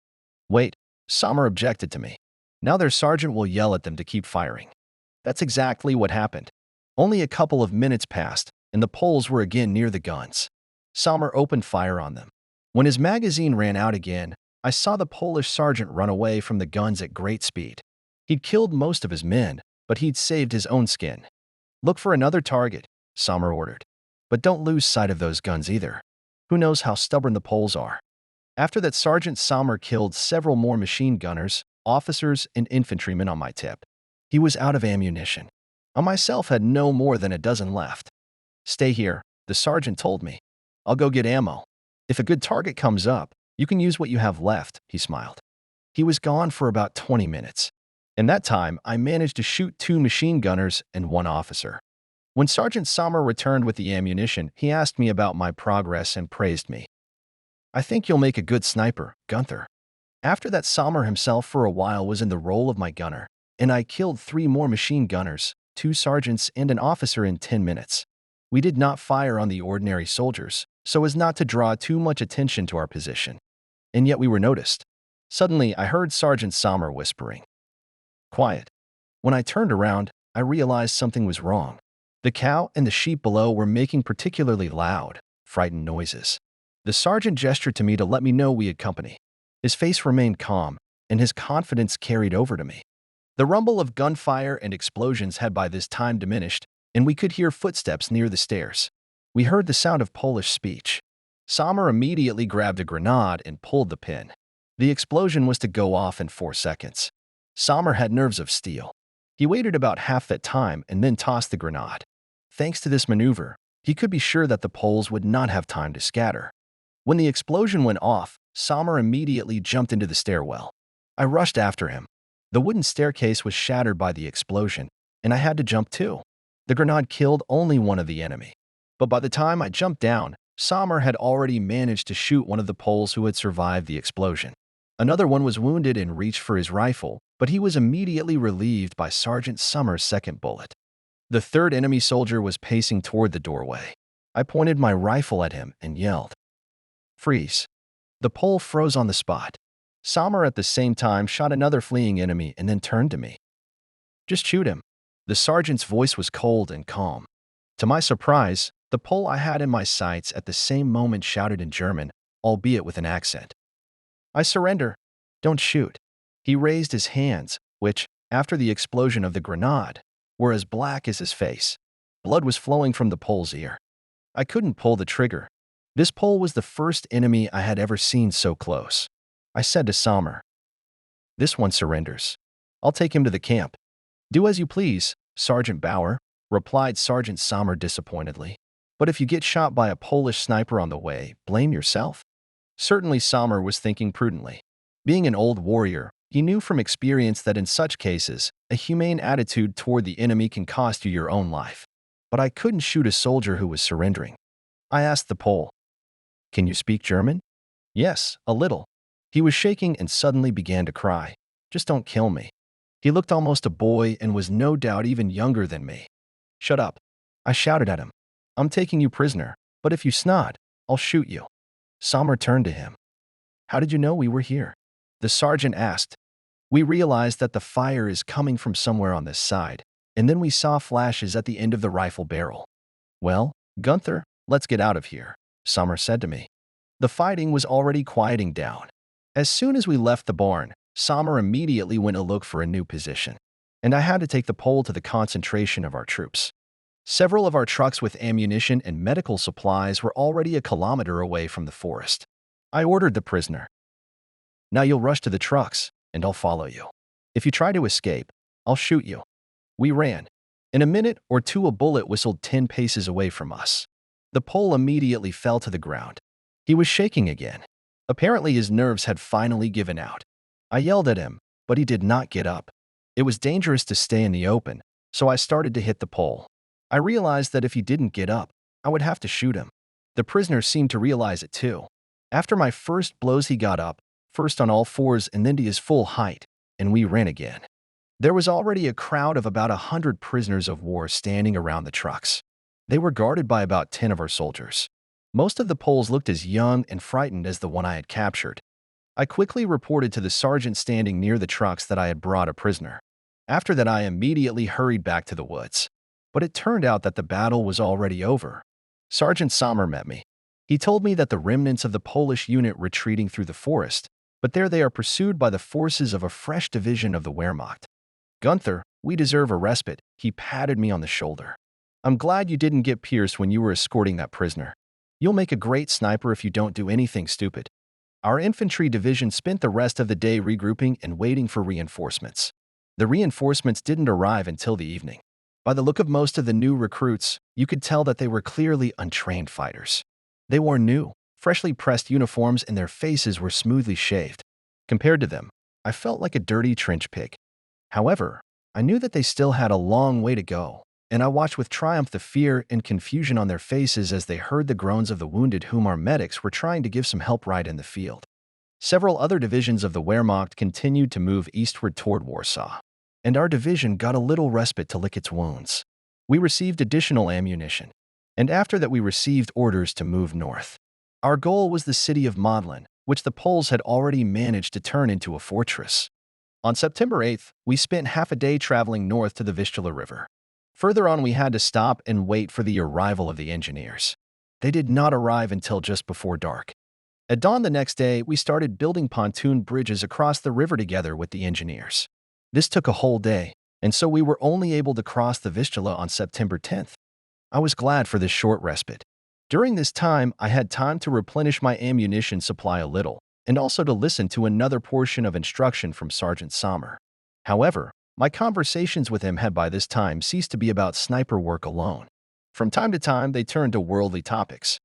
Wait, Sommer objected to me. Now their sergeant will yell at them to keep firing. That's exactly what happened. Only a couple of minutes passed, and the Poles were again near the guns. Sommer opened fire on them. When his magazine ran out again, I saw the Polish sergeant run away from the guns at great speed. He'd killed most of his men, but he'd saved his own skin. Look for another target, Sommer ordered. But don't lose sight of those guns either. Who knows how stubborn the Poles are. After that, Sergeant Sommer killed several more machine gunners, officers, and infantrymen on my tip. He was out of ammunition. I myself had no more than a dozen left. Stay here, the sergeant told me. I'll go get ammo. If a good target comes up, you can use what you have left, he smiled. He was gone for about 20 minutes. In that time, I managed to shoot 2 machine gunners and 1 officer. When Sergeant Sommer returned with the ammunition, he asked me about my progress and praised me. I think you'll make a good sniper, Gunther. After that, Sommer himself for a while was in the role of my gunner, and I killed 3 more machine gunners, 2 sergeants, and an officer in 10 minutes. We did not fire on the ordinary soldiers, so as not to draw too much attention to our position. And yet we were noticed. Suddenly, I heard Sergeant Sommer whispering. Quiet. When I turned around, I realized something was wrong. The cow and the sheep below were making particularly loud, frightened noises. The sergeant gestured to me to let me know we had company. His face remained calm, and his confidence carried over to me. The rumble of gunfire and explosions had by this time diminished, and we could hear footsteps near the stairs. We heard the sound of Polish speech. Sommer immediately grabbed a grenade and pulled the pin. The explosion was to go off in 4 seconds. Sommer had nerves of steel. He waited about half that time and then tossed the grenade. Thanks to this maneuver, he could be sure that the Poles would not have time to scatter. When the explosion went off, Sommer immediately jumped into the stairwell. I rushed after him. The wooden staircase was shattered by the explosion, and I had to jump too. The grenade killed only one of the enemy. But by the time I jumped down, Sommer had already managed to shoot one of the Poles who had survived the explosion. Another one was wounded and reached for his rifle, but he was immediately relieved by Sergeant Sommer's second bullet. The third enemy soldier was pacing toward the doorway. I pointed my rifle at him and yelled, "Freeze!" The Pole froze on the spot. Sommer at the same time shot another fleeing enemy and then turned to me. "Just shoot him." The sergeant's voice was cold and calm. To my surprise, the Pole I had in my sights at the same moment shouted in German, albeit with an accent. "I surrender. Don't shoot." He raised his hands, which, after the explosion of the grenade, were as black as his face. Blood was flowing from the Pole's ear. I couldn't pull the trigger. This Pole was the first enemy I had ever seen so close. I said to Sommer, "This one surrenders. I'll take him to the camp." "Do as you please, Sergeant Bauer," replied Sergeant Sommer disappointedly. "But if you get shot by a Polish sniper on the way, blame yourself." Certainly Sommer was thinking prudently. Being an old warrior, he knew from experience that in such cases, a humane attitude toward the enemy can cost you your own life. But I couldn't shoot a soldier who was surrendering. I asked the Pole, "Can you speak German?" "Yes, a little." He was shaking and suddenly began to cry. "Just don't kill me." He looked almost a boy and was no doubt even younger than me. "Shut up." I shouted at him. "I'm taking you prisoner, but if you snot, I'll shoot you." Sommer turned to him. "How did you know we were here?" The sergeant asked. "We realized that the fire is coming from somewhere on this side, and then we saw flashes at the end of the rifle barrel." "Well, Gunther, let's get out of here," Sommer said to me. The fighting was already quieting down. As soon as we left the barn, Sommer immediately went to look for a new position, and I had to take the Pole to the concentration of our troops. Several of our trucks with ammunition and medical supplies were already a kilometer away from the forest. I ordered the prisoner, "Now you'll rush to the trucks, and I'll follow you. If you try to escape, I'll shoot you." We ran. In a minute or two, a bullet whistled 10 paces away from us. The Pole immediately fell to the ground. He was shaking again. Apparently his nerves had finally given out. I yelled at him, but he did not get up. It was dangerous to stay in the open, so I started to hit the pole. I realized that if he didn't get up, I would have to shoot him. The prisoner seemed to realize it too. After my first blows, he got up, first on all fours and then to his full height, and we ran again. There was already a crowd of about 100 prisoners of war standing around the trucks. They were guarded by about 10 of our soldiers. Most of the Poles looked as young and frightened as the one I had captured. I quickly reported to the sergeant standing near the trucks that I had brought a prisoner. After that, I immediately hurried back to the woods. But it turned out that the battle was already over. Sergeant Sommer met me. He told me that the remnants of the Polish unit retreating through the forest, but there they are pursued by the forces of a fresh division of the Wehrmacht. Gunther, we deserve a respite. He patted me on the shoulder. I'm glad you didn't get pierced when you were escorting that prisoner. You'll make a great sniper if you don't do anything stupid. Our infantry division spent the rest of the day regrouping and waiting for reinforcements. The reinforcements didn't arrive until the evening. By the look of most of the new recruits, you could tell that they were clearly untrained fighters. They wore new, freshly pressed uniforms and their faces were smoothly shaved. Compared to them, I felt like a dirty trench pig. However, I knew that they still had a long way to go, and I watched with triumph the fear and confusion on their faces as they heard the groans of the wounded whom our medics were trying to give some help right in the field. Several other divisions of the Wehrmacht continued to move eastward toward Warsaw, and our division got a little respite to lick its wounds. We received additional ammunition, and after that we received orders to move north. Our goal was the city of Modlin, which the Poles had already managed to turn into a fortress. On September 8th, we spent half a day traveling north to the Vistula River. Further on, we had to stop and wait for the arrival of the engineers. They did not arrive until just before dark. At dawn the next day, we started building pontoon bridges across the river together with the engineers. This took a whole day, and so we were only able to cross the Vistula on September 10th. I was glad for this short respite. During this time, I had time to replenish my ammunition supply a little, and also to listen to another portion of instruction from Sergeant Sommer. However, my conversations with him had by this time ceased to be about sniper work alone. From time to time, they turned to worldly topics.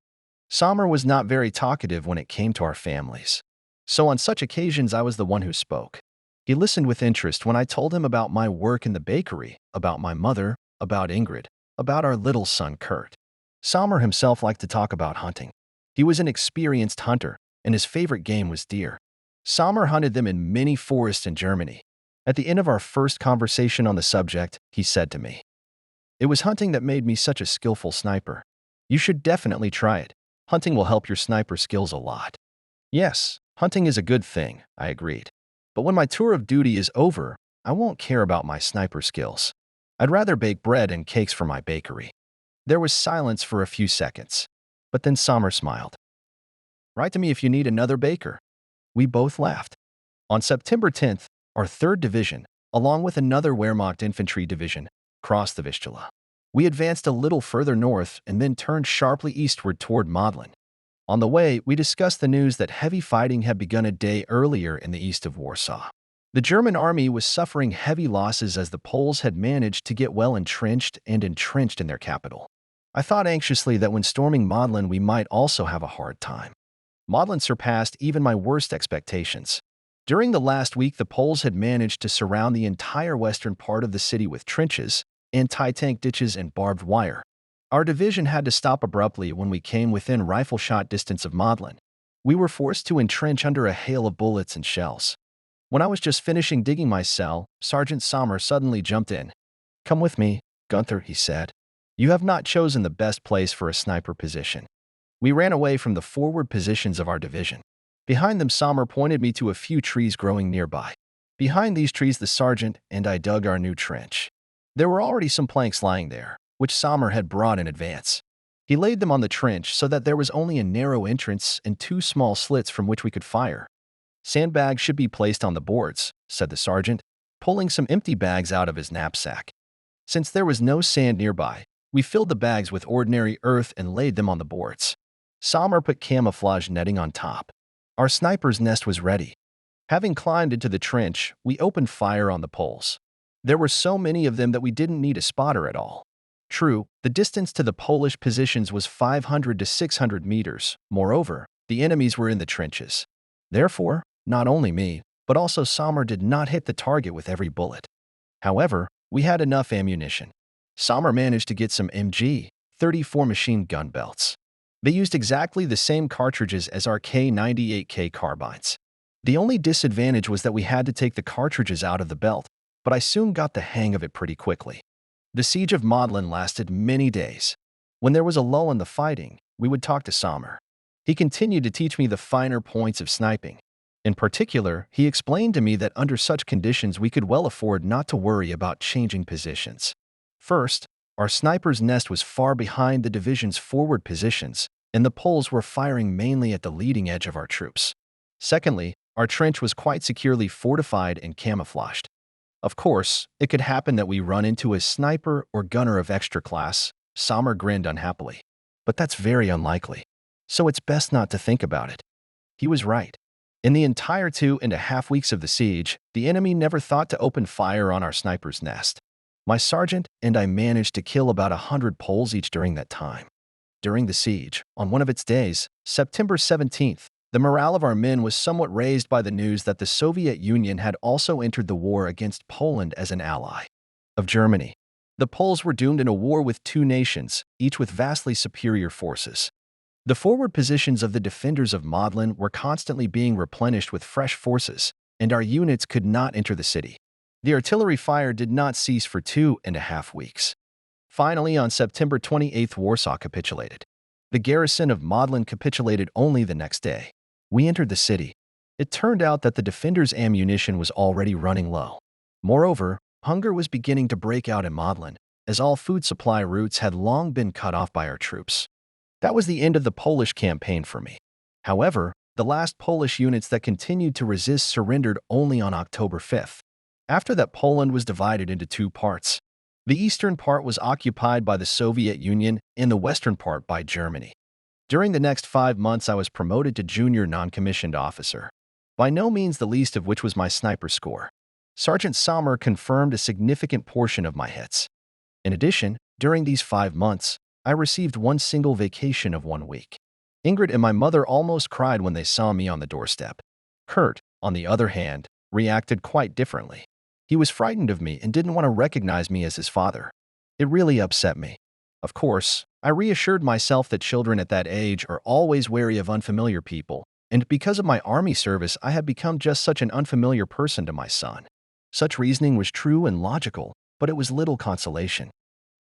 Sommer was not very talkative when it came to our families. So on such occasions, I was the one who spoke. He listened with interest when I told him about my work in the bakery, about my mother, about Ingrid, about our little son Kurt. Sommer himself liked to talk about hunting. He was an experienced hunter, and his favorite game was deer. Sommer hunted them in many forests in Germany. At the end of our first conversation on the subject, he said to me, "It was hunting that made me such a skillful sniper. You should definitely try it. Hunting will help your sniper skills a lot." Yes, hunting is a good thing, I agreed. But when my tour of duty is over, I won't care about my sniper skills. I'd rather bake bread and cakes for my bakery. There was silence for a few seconds, but then Sommer smiled. "Write to me if you need another baker." We both laughed. On September 10th, our 3rd Division, along with another Wehrmacht infantry division, crossed the Vistula. We advanced a little further north and then turned sharply eastward toward Modlin. On the way, we discussed the news that heavy fighting had begun a day earlier in the east of Warsaw. The German army was suffering heavy losses as the Poles had managed to get well entrenched in their capital. I thought anxiously that when storming Modlin we might also have a hard time. Modlin surpassed even my worst expectations. During the last week, the Poles had managed to surround the entire western part of the city with trenches, anti-tank ditches, and barbed wire. Our division had to stop abruptly when we came within rifle-shot distance of Modlin. We were forced to entrench under a hail of bullets and shells. When I was just finishing digging my cell, Sergeant Sommer suddenly jumped in. "Come with me, Gunther," he said. "You have not chosen the best place for a sniper position." We ran away from the forward positions of our division. Behind them, Sommer pointed me to a few trees growing nearby. Behind these trees, the sergeant and I dug our new trench. There were already some planks lying there, which Sommer had brought in advance. He laid them on the trench so that there was only a narrow entrance and 2 small slits from which we could fire. "Sandbags should be placed on the boards," said the sergeant, pulling some empty bags out of his knapsack. Since there was no sand nearby, we filled the bags with ordinary earth and laid them on the boards. Sommer put camouflage netting on top. Our sniper's nest was ready. Having climbed into the trench, we opened fire on the Poles. There were so many of them that we didn't need a spotter at all. True, the distance to the Polish positions was 500 to 600 meters. Moreover, the enemies were in the trenches. Therefore, not only me, but also Sommer did not hit the target with every bullet. However, we had enough ammunition. Sommer managed to get some MG-34 machine gun belts. They used exactly the same cartridges as our K98K carbines. The only disadvantage was that we had to take the cartridges out of the belt, but I soon got the hang of it pretty quickly. The siege of Modlin lasted many days. When there was a lull in the fighting, we would talk to Sommer. He continued to teach me the finer points of sniping. In particular, he explained to me that under such conditions we could well afford not to worry about changing positions. First, our sniper's nest was far behind the division's forward positions, and the Poles were firing mainly at the leading edge of our troops. Secondly, our trench was quite securely fortified and camouflaged. Of course, it could happen that we run into a sniper or gunner of extra class. Sommer grinned unhappily. But that's very unlikely. So it's best not to think about it. He was right. In the entire 2.5 weeks of the siege, the enemy never thought to open fire on our sniper's nest. My sergeant and I managed to kill about 100 Poles each during that time. During the siege, on one of its days, September 17th, the morale of our men was somewhat raised by the news that the Soviet Union had also entered the war against Poland as an ally of Germany. The Poles were doomed in a war with two nations, each with vastly superior forces. The forward positions of the defenders of Modlin were constantly being replenished with fresh forces, and our units could not enter the city. The artillery fire did not cease for 2.5 weeks. Finally, on September 28th, Warsaw capitulated. The garrison of Modlin capitulated only the next day. We entered the city. It turned out that the defenders' ammunition was already running low. Moreover, hunger was beginning to break out in Modlin, as all food supply routes had long been cut off by our troops. That was the end of the Polish campaign for me. However, the last Polish units that continued to resist surrendered only on October 5th. After that, Poland was divided into two parts. The eastern part was occupied by the Soviet Union and the western part by Germany. During the next 5 months, I was promoted to junior non-commissioned officer, by no means the least of which was my sniper score. Sergeant Sommer confirmed a significant portion of my hits. In addition, during these 5 months, I received one single vacation of 1 week. Ingrid and my mother almost cried when they saw me on the doorstep. Kurt, on the other hand, reacted quite differently. He was frightened of me and didn't want to recognize me as his father. It really upset me. Of course, I reassured myself that children at that age are always wary of unfamiliar people, and because of my army service, I had become just such an unfamiliar person to my son. Such reasoning was true and logical, but it was little consolation.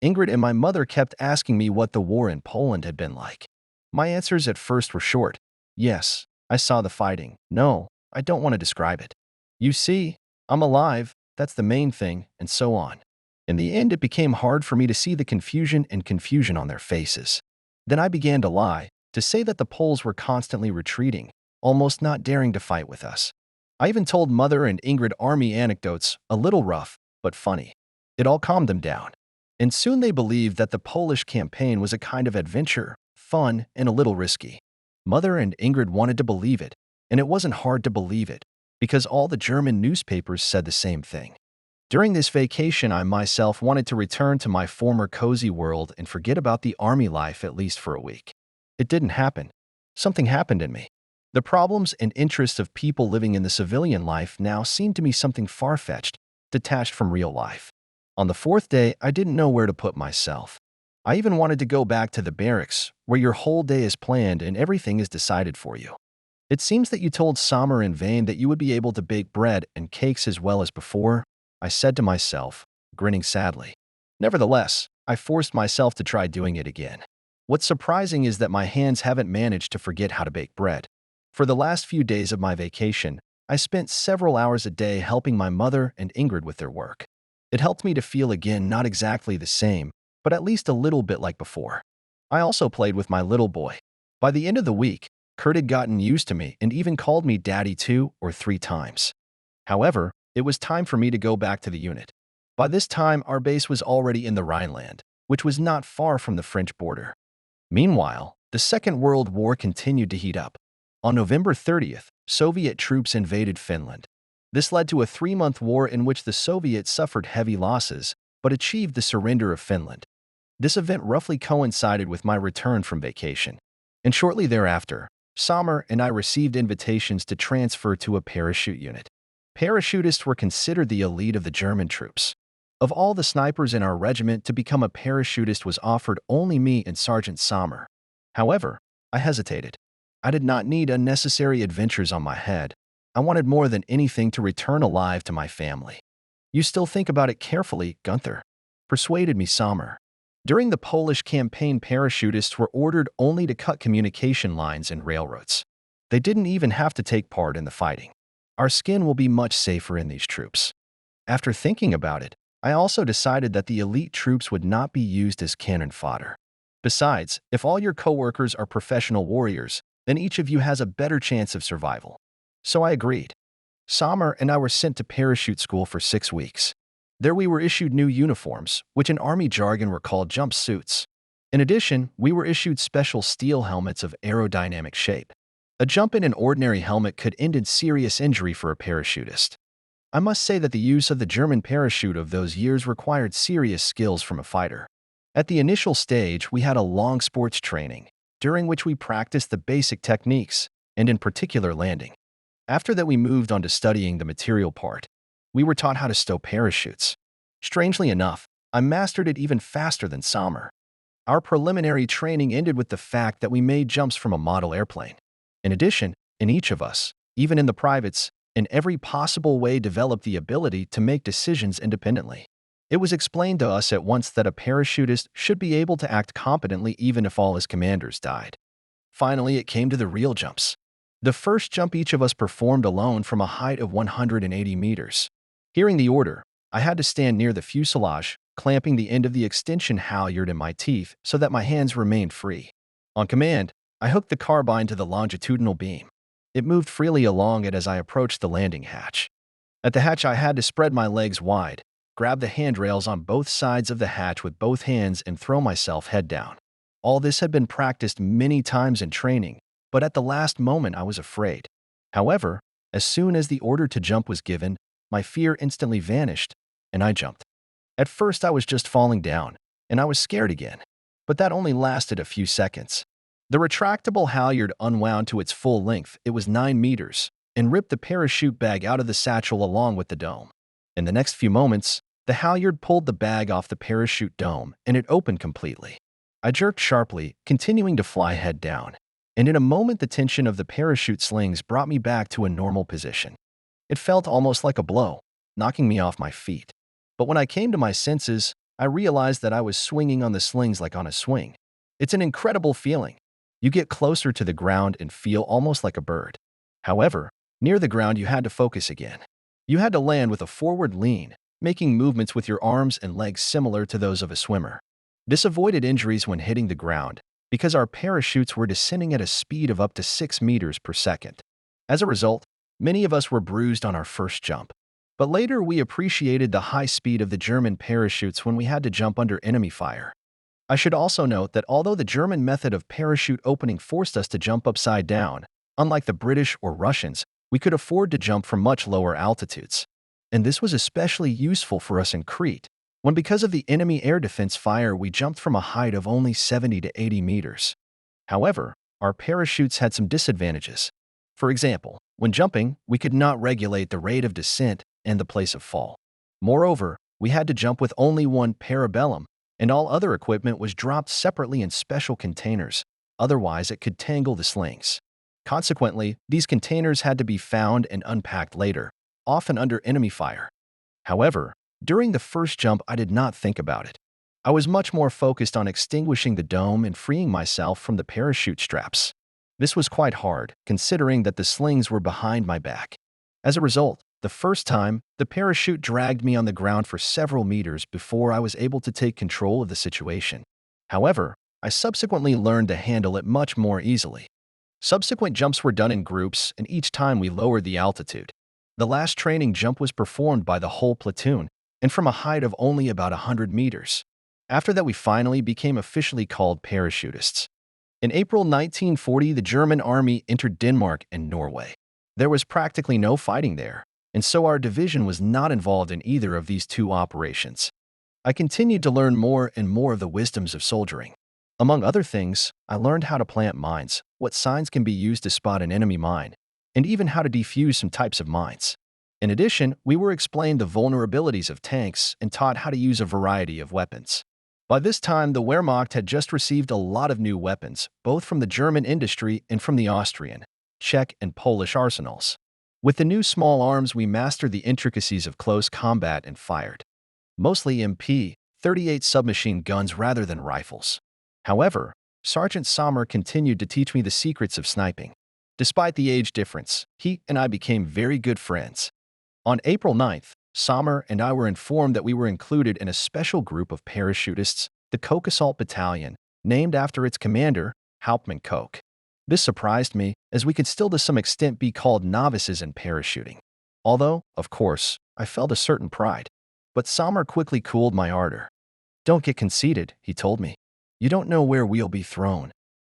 Ingrid and my mother kept asking me what the war in Poland had been like. My answers at first were short. Yes, I saw the fighting. No, I don't want to describe it. You see, I'm alive, that's the main thing, and so on. In the end, it became hard for me to see the confusion on their faces. Then I began to lie, to say that the Poles were constantly retreating, almost not daring to fight with us. I even told Mother and Ingrid army anecdotes, a little rough, but funny. It all calmed them down. And soon they believed that the Polish campaign was a kind of adventure, fun, and a little risky. Mother and Ingrid wanted to believe it, and it wasn't hard to believe it, because all the German newspapers said the same thing. During this vacation, I myself wanted to return to my former cozy world and forget about the army life at least for a week. It didn't happen. Something happened in me. The problems and interests of people living in the civilian life now seemed to me something far-fetched, detached from real life. On the 4th day, I didn't know where to put myself. I even wanted to go back to the barracks, where your whole day is planned and everything is decided for you. It seems that you told Sommer in vain that you would be able to bake bread and cakes as well as before, I said to myself, grinning sadly. Nevertheless, I forced myself to try doing it again. What's surprising is that my hands haven't managed to forget how to bake bread. For the last few days of my vacation, I spent several hours a day helping my mother and Ingrid with their work. It helped me to feel again not exactly the same, but at least a little bit like before. I also played with my little boy. By the end of the week, Kurt had gotten used to me and even called me Daddy 2 or 3 times. However, it was time for me to go back to the unit. By this time, our base was already in the Rhineland, which was not far from the French border. Meanwhile, the Second World War continued to heat up. On November 30th, Soviet troops invaded Finland. This led to a 3-month war in which the Soviets suffered heavy losses, but achieved the surrender of Finland. This event roughly coincided with my return from vacation. And shortly thereafter, Sommer and I received invitations to transfer to a parachute unit. Parachutists were considered the elite of the German troops. Of all the snipers in our regiment, to become a parachutist was offered only me and Sergeant Sommer. However, I hesitated. I did not need unnecessary adventures on my head. I wanted more than anything to return alive to my family. You still think about it carefully, Gunther, persuaded me Sommer. During the Polish campaign, parachutists were ordered only to cut communication lines and railroads. They didn't even have to take part in the fighting. Our skin will be much safer in these troops. After thinking about it, I also decided that the elite troops would not be used as cannon fodder. Besides, if all your coworkers are professional warriors, then each of you has a better chance of survival. So I agreed. Sommer and I were sent to parachute school for 6 weeks. There we were issued new uniforms, which in Army jargon were called jump suits. In addition, we were issued special steel helmets of aerodynamic shape. A jump in an ordinary helmet could end in serious injury for a parachutist. I must say that the use of the German parachute of those years required serious skills from a fighter. At the initial stage, we had a long sports training, during which we practiced the basic techniques, and in particular landing. After that, we moved on to studying the material part. We were taught how to stow parachutes. Strangely enough, I mastered it even faster than Sommer. Our preliminary training ended with the fact that we made jumps from a model airplane. In addition, in each of us, even in the privates, in every possible way developed the ability to make decisions independently. It was explained to us at once that a parachutist should be able to act competently even if all his commanders died. Finally, it came to the real jumps. The first jump each of us performed alone from a height of 180 meters. Hearing the order, I had to stand near the fuselage, clamping the end of the extension halyard in my teeth so that my hands remained free. On command, I hooked the carbine to the longitudinal beam. It moved freely along it as I approached the landing hatch. At the hatch, I had to spread my legs wide, grab the handrails on both sides of the hatch with both hands, and throw myself head down. All this had been practiced many times in training, but at the last moment I was afraid. However, as soon as the order to jump was given, my fear instantly vanished, and I jumped. At first I was just falling down, and I was scared again, but that only lasted a few seconds. The retractable halyard unwound to its full length, it was 9 meters, and ripped the parachute bag out of the satchel along with the dome. In the next few moments, the halyard pulled the bag off the parachute dome, and it opened completely. I jerked sharply, continuing to fly head down, and in a moment the tension of the parachute slings brought me back to a normal position. It felt almost like a blow, knocking me off my feet. But when I came to my senses, I realized that I was swinging on the slings like on a swing. It's an incredible feeling. You get closer to the ground and feel almost like a bird. However, near the ground you had to focus again. You had to land with a forward lean, making movements with your arms and legs similar to those of a swimmer. This avoided injuries when hitting the ground, because our parachutes were descending at a speed of up to 6 meters per second. As a result, many of us were bruised on our first jump. But later we appreciated the high speed of the German parachutes when we had to jump under enemy fire. I should also note that although the German method of parachute opening forced us to jump upside down, unlike the British or Russians, we could afford to jump from much lower altitudes. And this was especially useful for us in Crete, when because of the enemy air defense fire we jumped from a height of only 70 to 80 meters. However, our parachutes had some disadvantages. For example, when jumping, we could not regulate the rate of descent and the place of fall. Moreover, we had to jump with only one parabellum, and all other equipment was dropped separately in special containers, otherwise it could tangle the slings. Consequently, these containers had to be found and unpacked later, often under enemy fire. However, during the first jump I did not think about it. I was much more focused on extinguishing the dome and freeing myself from the parachute straps. This was quite hard, considering that the slings were behind my back. As a result, the first time, the parachute dragged me on the ground for several meters before I was able to take control of the situation. However, I subsequently learned to handle it much more easily. Subsequent jumps were done in groups, and each time we lowered the altitude. The last training jump was performed by the whole platoon, and from a height of only about 100 meters. After that, we finally became officially called parachutists. In April 1940, the German army entered Denmark and Norway. There was practically no fighting there, and so our division was not involved in either of these two operations. I continued to learn more and more of the wisdoms of soldiering. Among other things, I learned how to plant mines, what signs can be used to spot an enemy mine, and even how to defuse some types of mines. In addition, we were explained the vulnerabilities of tanks and taught how to use a variety of weapons. By this time, the Wehrmacht had just received a lot of new weapons, both from the German industry and from the Austrian, Czech, and Polish arsenals. With the new small arms, we mastered the intricacies of close combat and fired mostly MP-38 submachine guns rather than rifles. However, Sergeant Sommer continued to teach me the secrets of sniping. Despite the age difference, he and I became very good friends. On April 9th, Sommer and I were informed that we were included in a special group of parachutists, the Koch Assault Battalion, named after its commander, Hauptmann Koch. This surprised me, as we could still to some extent be called novices in parachuting. Although, of course, I felt a certain pride. But Sommer quickly cooled my ardor. "Don't get conceited," he told me. "You don't know where we'll be thrown."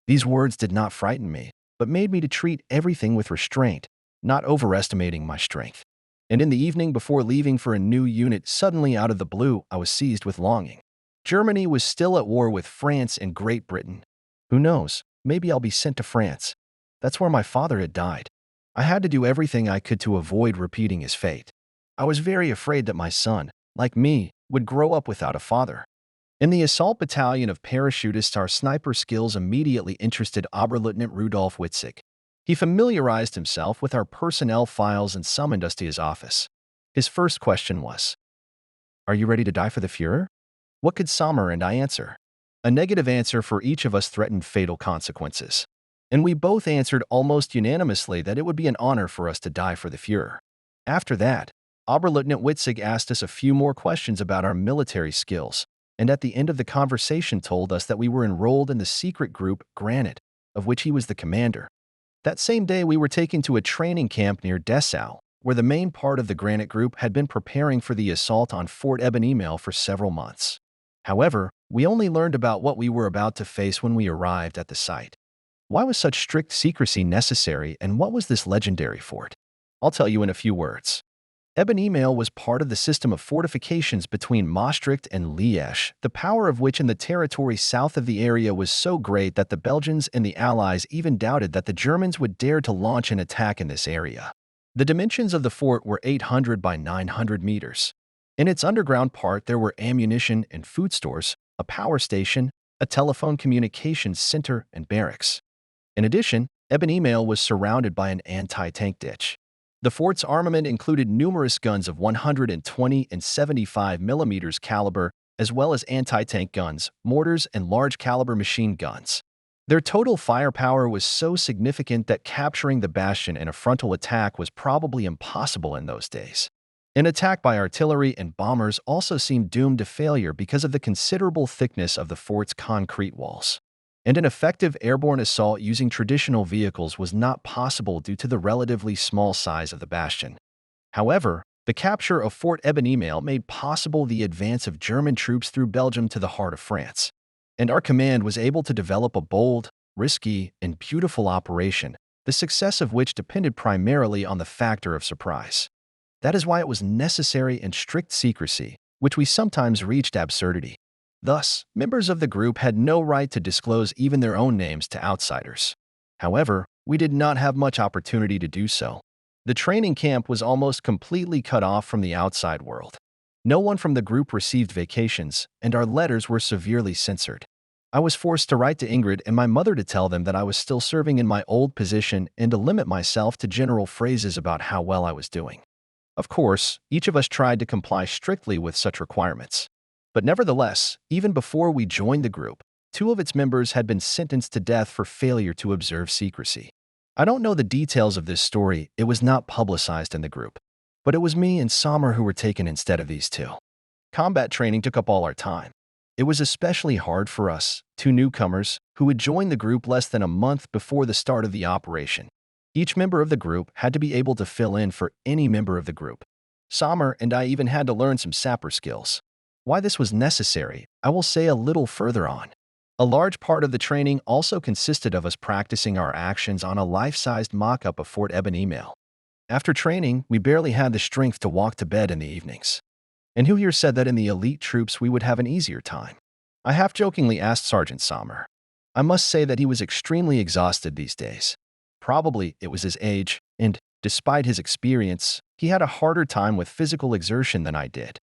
These words did not frighten me, but made me to treat everything with restraint, not overestimating my strength. And in the evening before leaving for a new unit, suddenly out of the blue, I was seized with longing. Germany was still at war with France and Great Britain. Who knows, maybe I'll be sent to France. That's where my father had died. I had to do everything I could to avoid repeating his fate. I was very afraid that my son, like me, would grow up without a father. In the assault battalion of parachutists, our sniper skills immediately interested Oberleutnant Rudolf Witzig. He familiarized himself with our personnel files and summoned us to his office. His first question was, "Are you ready to die for the Führer?" What could Sommer and I answer? A negative answer for each of us threatened fatal consequences. And we both answered almost unanimously that it would be an honor for us to die for the Führer. After that, Oberleutnant Witzig asked us a few more questions about our military skills, and at the end of the conversation told us that we were enrolled in the secret group Granite, of which he was the commander. That same day, we were taken to a training camp near Dessau, where the main part of the Granite group had been preparing for the assault on Fort Eben-Emael for several months. However, we only learned about what we were about to face when we arrived at the site. Why was such strict secrecy necessary, and what was this legendary fort? I'll tell you in a few words. Eben-Emael was part of the system of fortifications between Maastricht and Liège, the power of which in the territory south of the area was so great that the Belgians and the Allies even doubted that the Germans would dare to launch an attack in this area. The dimensions of the fort were 800 by 900 meters. In its underground part, there were ammunition and food stores, a power station, a telephone communications center, and barracks. In addition, Eben-Emael was surrounded by an anti-tank ditch. The fort's armament included numerous guns of 120 and 75 mm caliber, as well as anti-tank guns, mortars, and large-caliber machine guns. Their total firepower was so significant that capturing the bastion in a frontal attack was probably impossible in those days. An attack by artillery and bombers also seemed doomed to failure because of the considerable thickness of the fort's concrete walls. And an effective airborne assault using traditional vehicles was not possible due to the relatively small size of the bastion. However, the capture of Fort Eben-Emael made possible the advance of German troops through Belgium to the heart of France. And our command was able to develop a bold, risky, and beautiful operation, the success of which depended primarily on the factor of surprise. That is why it was necessary and strict secrecy, which we sometimes reached absurdity. Thus, members of the group had no right to disclose even their own names to outsiders. However, we did not have much opportunity to do so. The training camp was almost completely cut off from the outside world. No one from the group received vacations, and our letters were severely censored. I was forced to write to Ingrid and my mother to tell them that I was still serving in my old position and to limit myself to general phrases about how well I was doing. Of course, each of us tried to comply strictly with such requirements. But nevertheless, even before we joined the group, 2 of its members had been sentenced to death for failure to observe secrecy. I don't know the details of this story, it was not publicized in the group. But it was me and Sommer who were taken instead of these 2. Combat training took up all our time. It was especially hard for us, 2 newcomers, who had joined the group less than a month before the start of the operation. Each member of the group had to be able to fill in for any member of the group. Sommer and I even had to learn some sapper skills. Why this was necessary, I will say a little further on. A large part of the training also consisted of us practicing our actions on a life-sized mock-up of Fort Eben-Emael. After training, we barely had the strength to walk to bed in the evenings. And who here said that in the elite troops we would have an easier time? I half-jokingly asked Sergeant Sommer. I must say that he was extremely exhausted these days. Probably it was his age, and, despite his experience, he had a harder time with physical exertion than I did.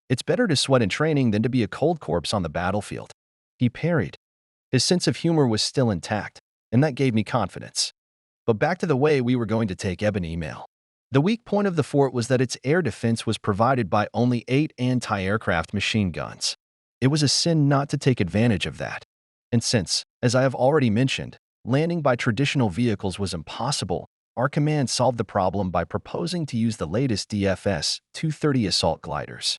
It's better to sweat in training than to be a cold corpse on the battlefield. He parried. His sense of humor was still intact, and that gave me confidence. But back to the way we were going to take Ebony Mail. The weak point of the fort was that its air defense was provided by only 8 anti-aircraft machine guns. It was a sin not to take advantage of that. And since, as I have already mentioned, landing by traditional vehicles was impossible, our command solved the problem by proposing to use the latest DFS-230 assault gliders.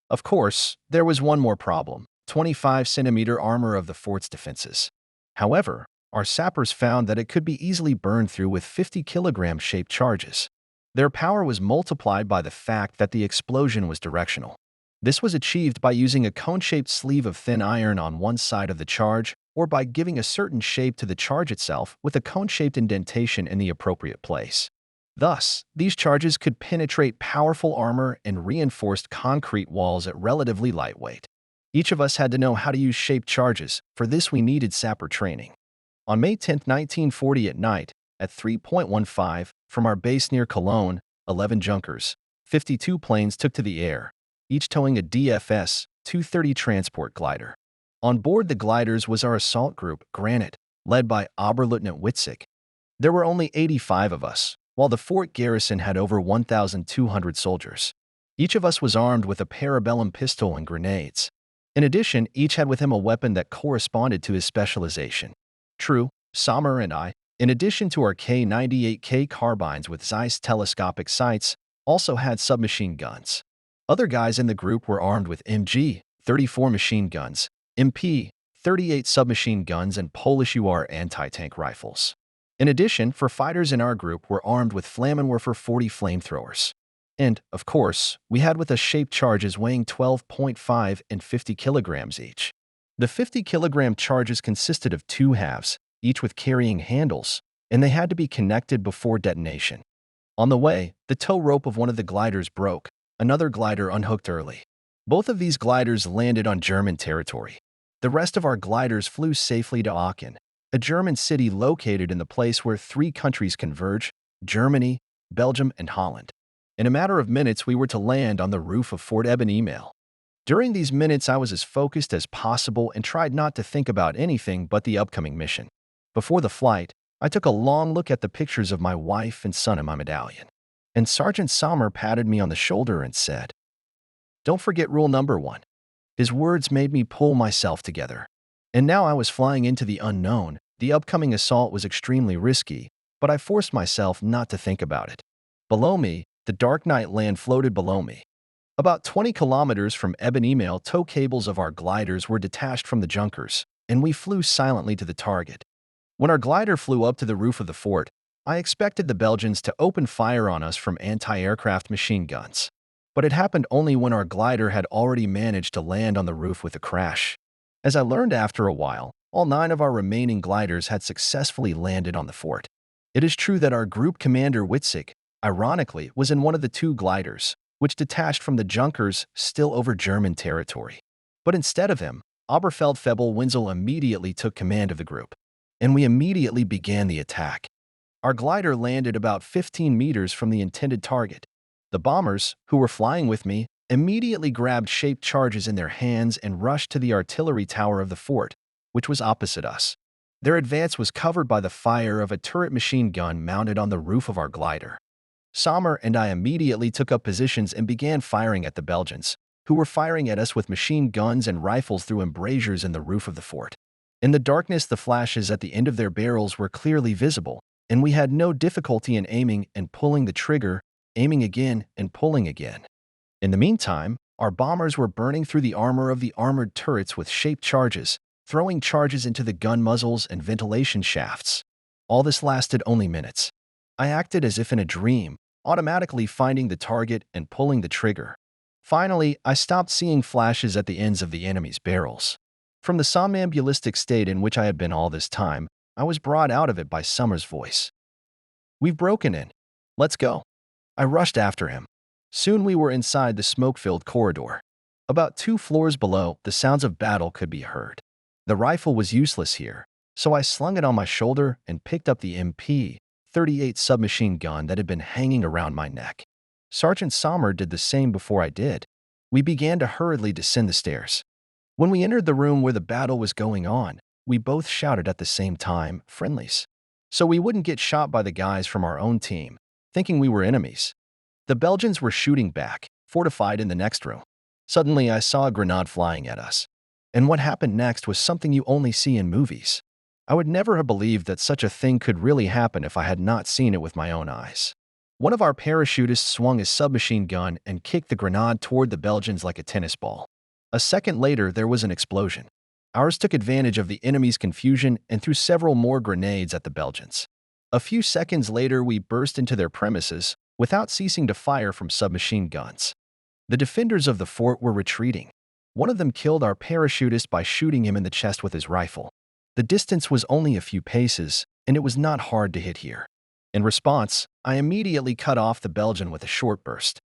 Of course, there was one more problem: 25-centimeter armor of the fort's defenses. However, our sappers found that it could be easily burned through with 50-kilogram shaped charges. Their power was multiplied by the fact that the explosion was directional. This was achieved by using a cone-shaped sleeve of thin iron on one side of the charge, or by giving a certain shape to the charge itself with a cone-shaped indentation in the appropriate place. Thus, these charges could penetrate powerful armor and reinforced concrete walls at relatively light weight. Each of us had to know how to use shaped charges. For this, we needed sapper training. On May 10, 1940 at night, at 3.15, from our base near Cologne, 11 Junkers, 52 planes took to the air, each towing a DFS-230 transport glider. On board the gliders was our assault group, Granite, led by Oberleutnant Witzig. There were only 85 of us, while the fort garrison had over 1,200 soldiers. Each of us was armed with a parabellum pistol and grenades. In addition, each had with him a weapon that corresponded to his specialization. True, Sommer and I, in addition to our K98K carbines with Zeiss telescopic sights, also had submachine guns. Other guys in the group were armed with MG-34 machine guns, MP-38 submachine guns, and Polish UR anti-tank rifles. In addition, for fighters in our group were armed with Flammenwerfer 40 flamethrowers. And, of course, we had with us shaped charges weighing 12.5 and 50 kilograms each. The 50-kilogram charges consisted of 2 halves, each with carrying handles, and they had to be connected before detonation. On the way, the tow rope of one of the gliders broke. Another glider unhooked early. Both of these gliders landed on German territory. The rest of our gliders flew safely to Aachen, a German city located in the place where 3 countries converge: Germany, Belgium, and Holland. In a matter of minutes, we were to land on the roof of Fort Ebony Mail. During these minutes, I was as focused as possible and tried not to think about anything but the upcoming mission. Before the flight, I took a long look at the pictures of my wife and son in my medallion, and Sergeant Sommer patted me on the shoulder and said, "Don't forget rule number 1. His words made me pull myself together. And now I was flying into the unknown. The upcoming assault was extremely risky, but I forced myself not to think about it. Below me, the dark night land floated below me. About 20 kilometers from Ebony Mail, tow cables of our gliders were detached from the Junkers, and we flew silently to the target. When our glider flew up to the roof of the fort, I expected the Belgians to open fire on us from anti-aircraft machine guns. But it happened only when our glider had already managed to land on the roof with a crash. As I learned after a while, all 9 of our remaining gliders had successfully landed on the fort. It is true that our group commander Witzig, ironically, was in one of the 2 gliders, which detached from the Junkers still over German territory. But instead of him, Oberfeldfebel Wenzel immediately took command of the group, and we immediately began the attack. Our glider landed about 15 meters from the intended target. The bombers, who were flying with me, immediately grabbed shaped charges in their hands and rushed to the artillery tower of the fort, which was opposite us. Their advance was covered by the fire of a turret machine gun mounted on the roof of our glider. Sommer and I immediately took up positions and began firing at the Belgians, who were firing at us with machine guns and rifles through embrasures in the roof of the fort. In the darkness, the flashes at the end of their barrels were clearly visible, and we had no difficulty in aiming and pulling the trigger, aiming again and pulling again. In the meantime, our bombers were burning through the armor of the armored turrets with shaped charges, throwing charges into the gun muzzles and ventilation shafts. All this lasted only minutes. I acted as if in a dream, automatically finding the target and pulling the trigger. Finally, I stopped seeing flashes at the ends of the enemy's barrels. From the somnambulistic state in which I had been all this time, I was brought out of it by Sommer's voice. "We've broken in. Let's go." I rushed after him. Soon we were inside the smoke-filled corridor. About 2 floors below, the sounds of battle could be heard. The rifle was useless here, so I slung it on my shoulder and picked up the MP-38 submachine gun that had been hanging around my neck. Sergeant Sommer did the same before I did. We began to hurriedly descend the stairs. When we entered the room where the battle was going on, we both shouted at the same time, "Friendlies," so we wouldn't get shot by the guys from our own team, thinking we were enemies. The Belgians were shooting back, fortified in the next room. Suddenly, I saw a grenade flying at us. And what happened next was something you only see in movies. I would never have believed that such a thing could really happen if I had not seen it with my own eyes. One of our parachutists swung his submachine gun and kicked the grenade toward the Belgians like a tennis ball. A second later, there was an explosion. Ours took advantage of the enemy's confusion and threw several more grenades at the Belgians. A few seconds later, we burst into their premises without ceasing to fire from submachine guns. The defenders of the fort were retreating. One of them killed our parachutist by shooting him in the chest with his rifle. The distance was only a few paces, and it was not hard to hit here. In response, I immediately cut off the Belgian with a short burst.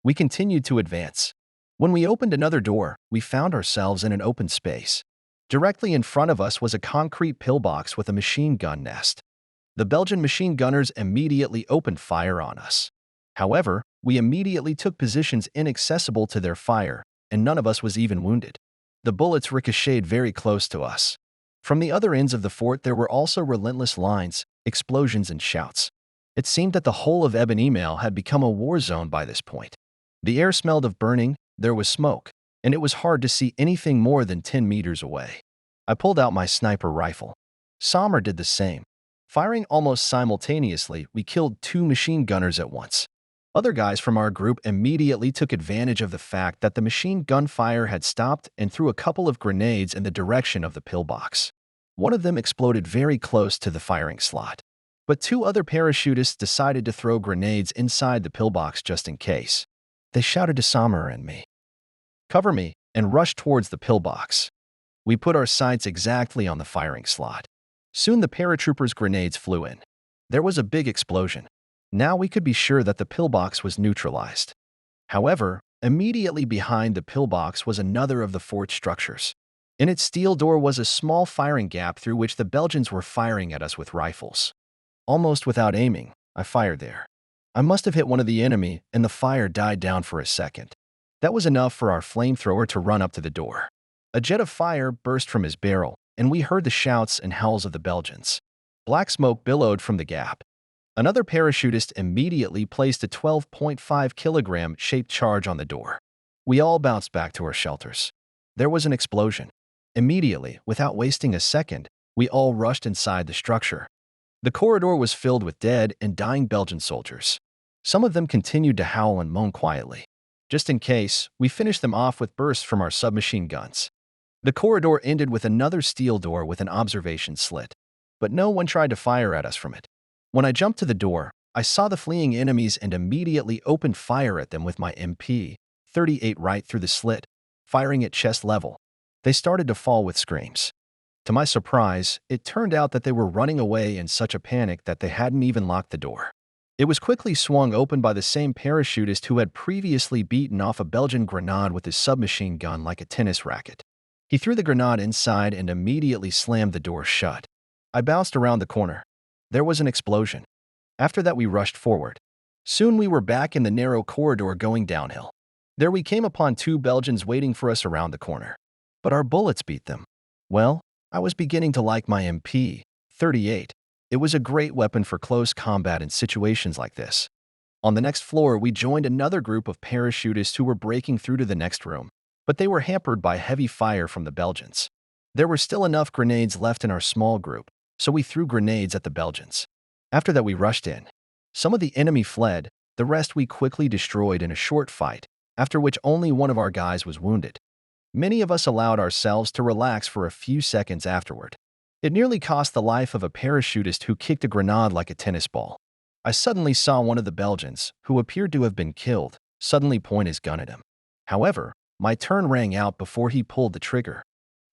We continued to advance. When we opened another door, we found ourselves in an open space. Directly in front of us was a concrete pillbox with a machine gun nest. The Belgian machine gunners immediately opened fire on us. However, we immediately took positions inaccessible to their fire, and none of us was even wounded. The bullets ricocheted very close to us. From the other ends of the fort, there were also relentless lines, explosions, and shouts. It seemed that the whole of Ebonimale had become a war zone by this point. The air smelled of burning, there was smoke, and it was hard to see anything more than 10 meters away. I pulled out my sniper rifle. Sommer did the same. Firing almost simultaneously, we killed 2 machine gunners at once. Other guys from our group immediately took advantage of the fact that the machine gun fire had stopped and threw a couple of grenades in the direction of the pillbox. One of them exploded very close to the firing slot. But 2 other parachutists decided to throw grenades inside the pillbox just in case. They shouted to Sommer and me, "Cover me," and rushed towards the pillbox. We put our sights exactly on the firing slot. Soon the paratroopers' grenades flew in. There was a big explosion. Now we could be sure that the pillbox was neutralized. However, immediately behind the pillbox was another of the fort structures. In its steel door was a small firing gap through which the Belgians were firing at us with rifles. Almost without aiming, I fired there. I must have hit one of the enemy, and the fire died down for a second. That was enough for our flamethrower to run up to the door. A jet of fire burst from his barrel, and we heard the shouts and howls of the Belgians. Black smoke billowed from the gap. Another parachutist immediately placed a 12.5-kilogram shaped charge on the door. We all bounced back to our shelters. There was an explosion. Immediately, without wasting a second, we all rushed inside the structure. The corridor was filled with dead and dying Belgian soldiers. Some of them continued to howl and moan quietly. Just in case, we finished them off with bursts from our submachine guns. The corridor ended with another steel door with an observation slit, but no one tried to fire at us from it. When I jumped to the door, I saw the fleeing enemies and immediately opened fire at them with my MP-38 right through the slit, firing at chest level. They started to fall with screams. To my surprise, it turned out that they were running away in such a panic that they hadn't even locked the door. It was quickly swung open by the same parachutist who had previously beaten off a Belgian grenade with his submachine gun like a tennis racket. He threw the grenade inside and immediately slammed the door shut. I bounced around the corner. There was an explosion. After that, we rushed forward. Soon we were back in the narrow corridor going downhill. There we came upon 2 Belgians waiting for us around the corner. But our bullets beat them. Well, I was beginning to like my MP-38. It was a great weapon for close combat in situations like this. On the next floor, we joined another group of parachutists who were breaking through to the next room, but they were hampered by heavy fire from the Belgians. There were still enough grenades left in our small group, so we threw grenades at the Belgians. After that, we rushed in. Some of the enemy fled, the rest we quickly destroyed in a short fight, after which only one of our guys was wounded. Many of us allowed ourselves to relax for a few seconds afterward. It nearly cost the life of a parachutist who kicked a grenade like a tennis ball. I suddenly saw one of the Belgians, who appeared to have been killed, suddenly point his gun at him. However, my turn rang out before he pulled the trigger.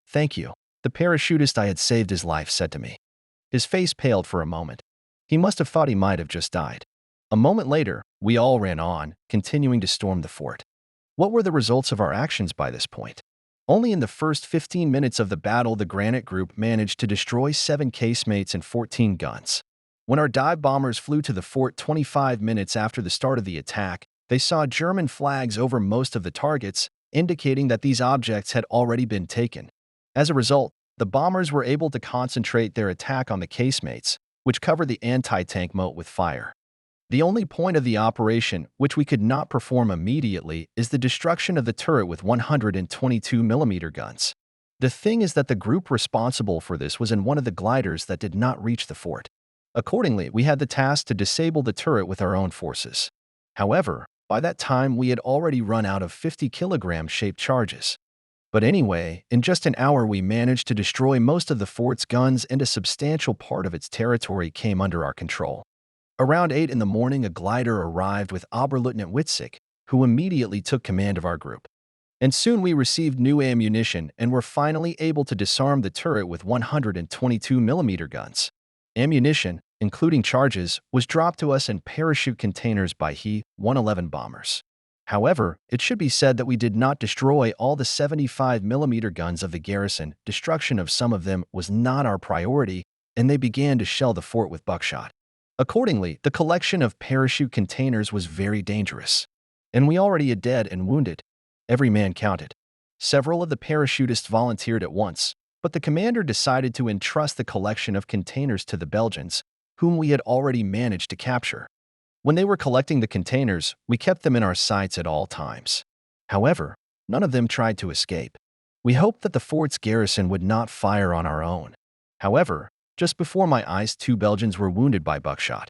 "Thank you," the parachutist I had saved his life said to me. His face paled for a moment. He must have thought he might have just died. A moment later, we all ran on, continuing to storm the fort. What were the results of our actions by this point? Only in the first 15 minutes of the battle the Granite Group managed to destroy 7 casemates and 14 guns. When our dive bombers flew to the fort 25 minutes after the start of the attack, they saw German flags over most of the targets, indicating that these objects had already been taken. As a result, the bombers were able to concentrate their attack on the casemates, which covered the anti-tank moat with fire. The only point of the operation, which we could not perform immediately, is the destruction of the turret with 122mm guns. The thing is that the group responsible for this was in one of the gliders that did not reach the fort. Accordingly, we had the task to disable the turret with our own forces. However, by that time we had already run out of 50-kilogram shaped charges. But anyway, in just an hour we managed to destroy most of the fort's guns and a substantial part of its territory came under our control. Around 8 in the morning, a glider arrived with Oberleutnant Witzig, who immediately took command of our group. And soon we received new ammunition and were finally able to disarm the turret with 122mm guns. Ammunition, including charges, was dropped to us in parachute containers by He-111 bombers. However, it should be said that we did not destroy all the 75mm guns of the garrison. Destruction of some of them was not our priority, and they began to shell the fort with buckshot. Accordingly, the collection of parachute containers was very dangerous, and we already had dead and wounded. Every man counted. Several of the parachutists volunteered at once, but the commander decided to entrust the collection of containers to the Belgians, whom we had already managed to capture. When they were collecting the containers, we kept them in our sights at all times. However, none of them tried to escape. We hoped that the fort's garrison would not fire on our own. However, just before my eyes, 2 Belgians were wounded by buckshot.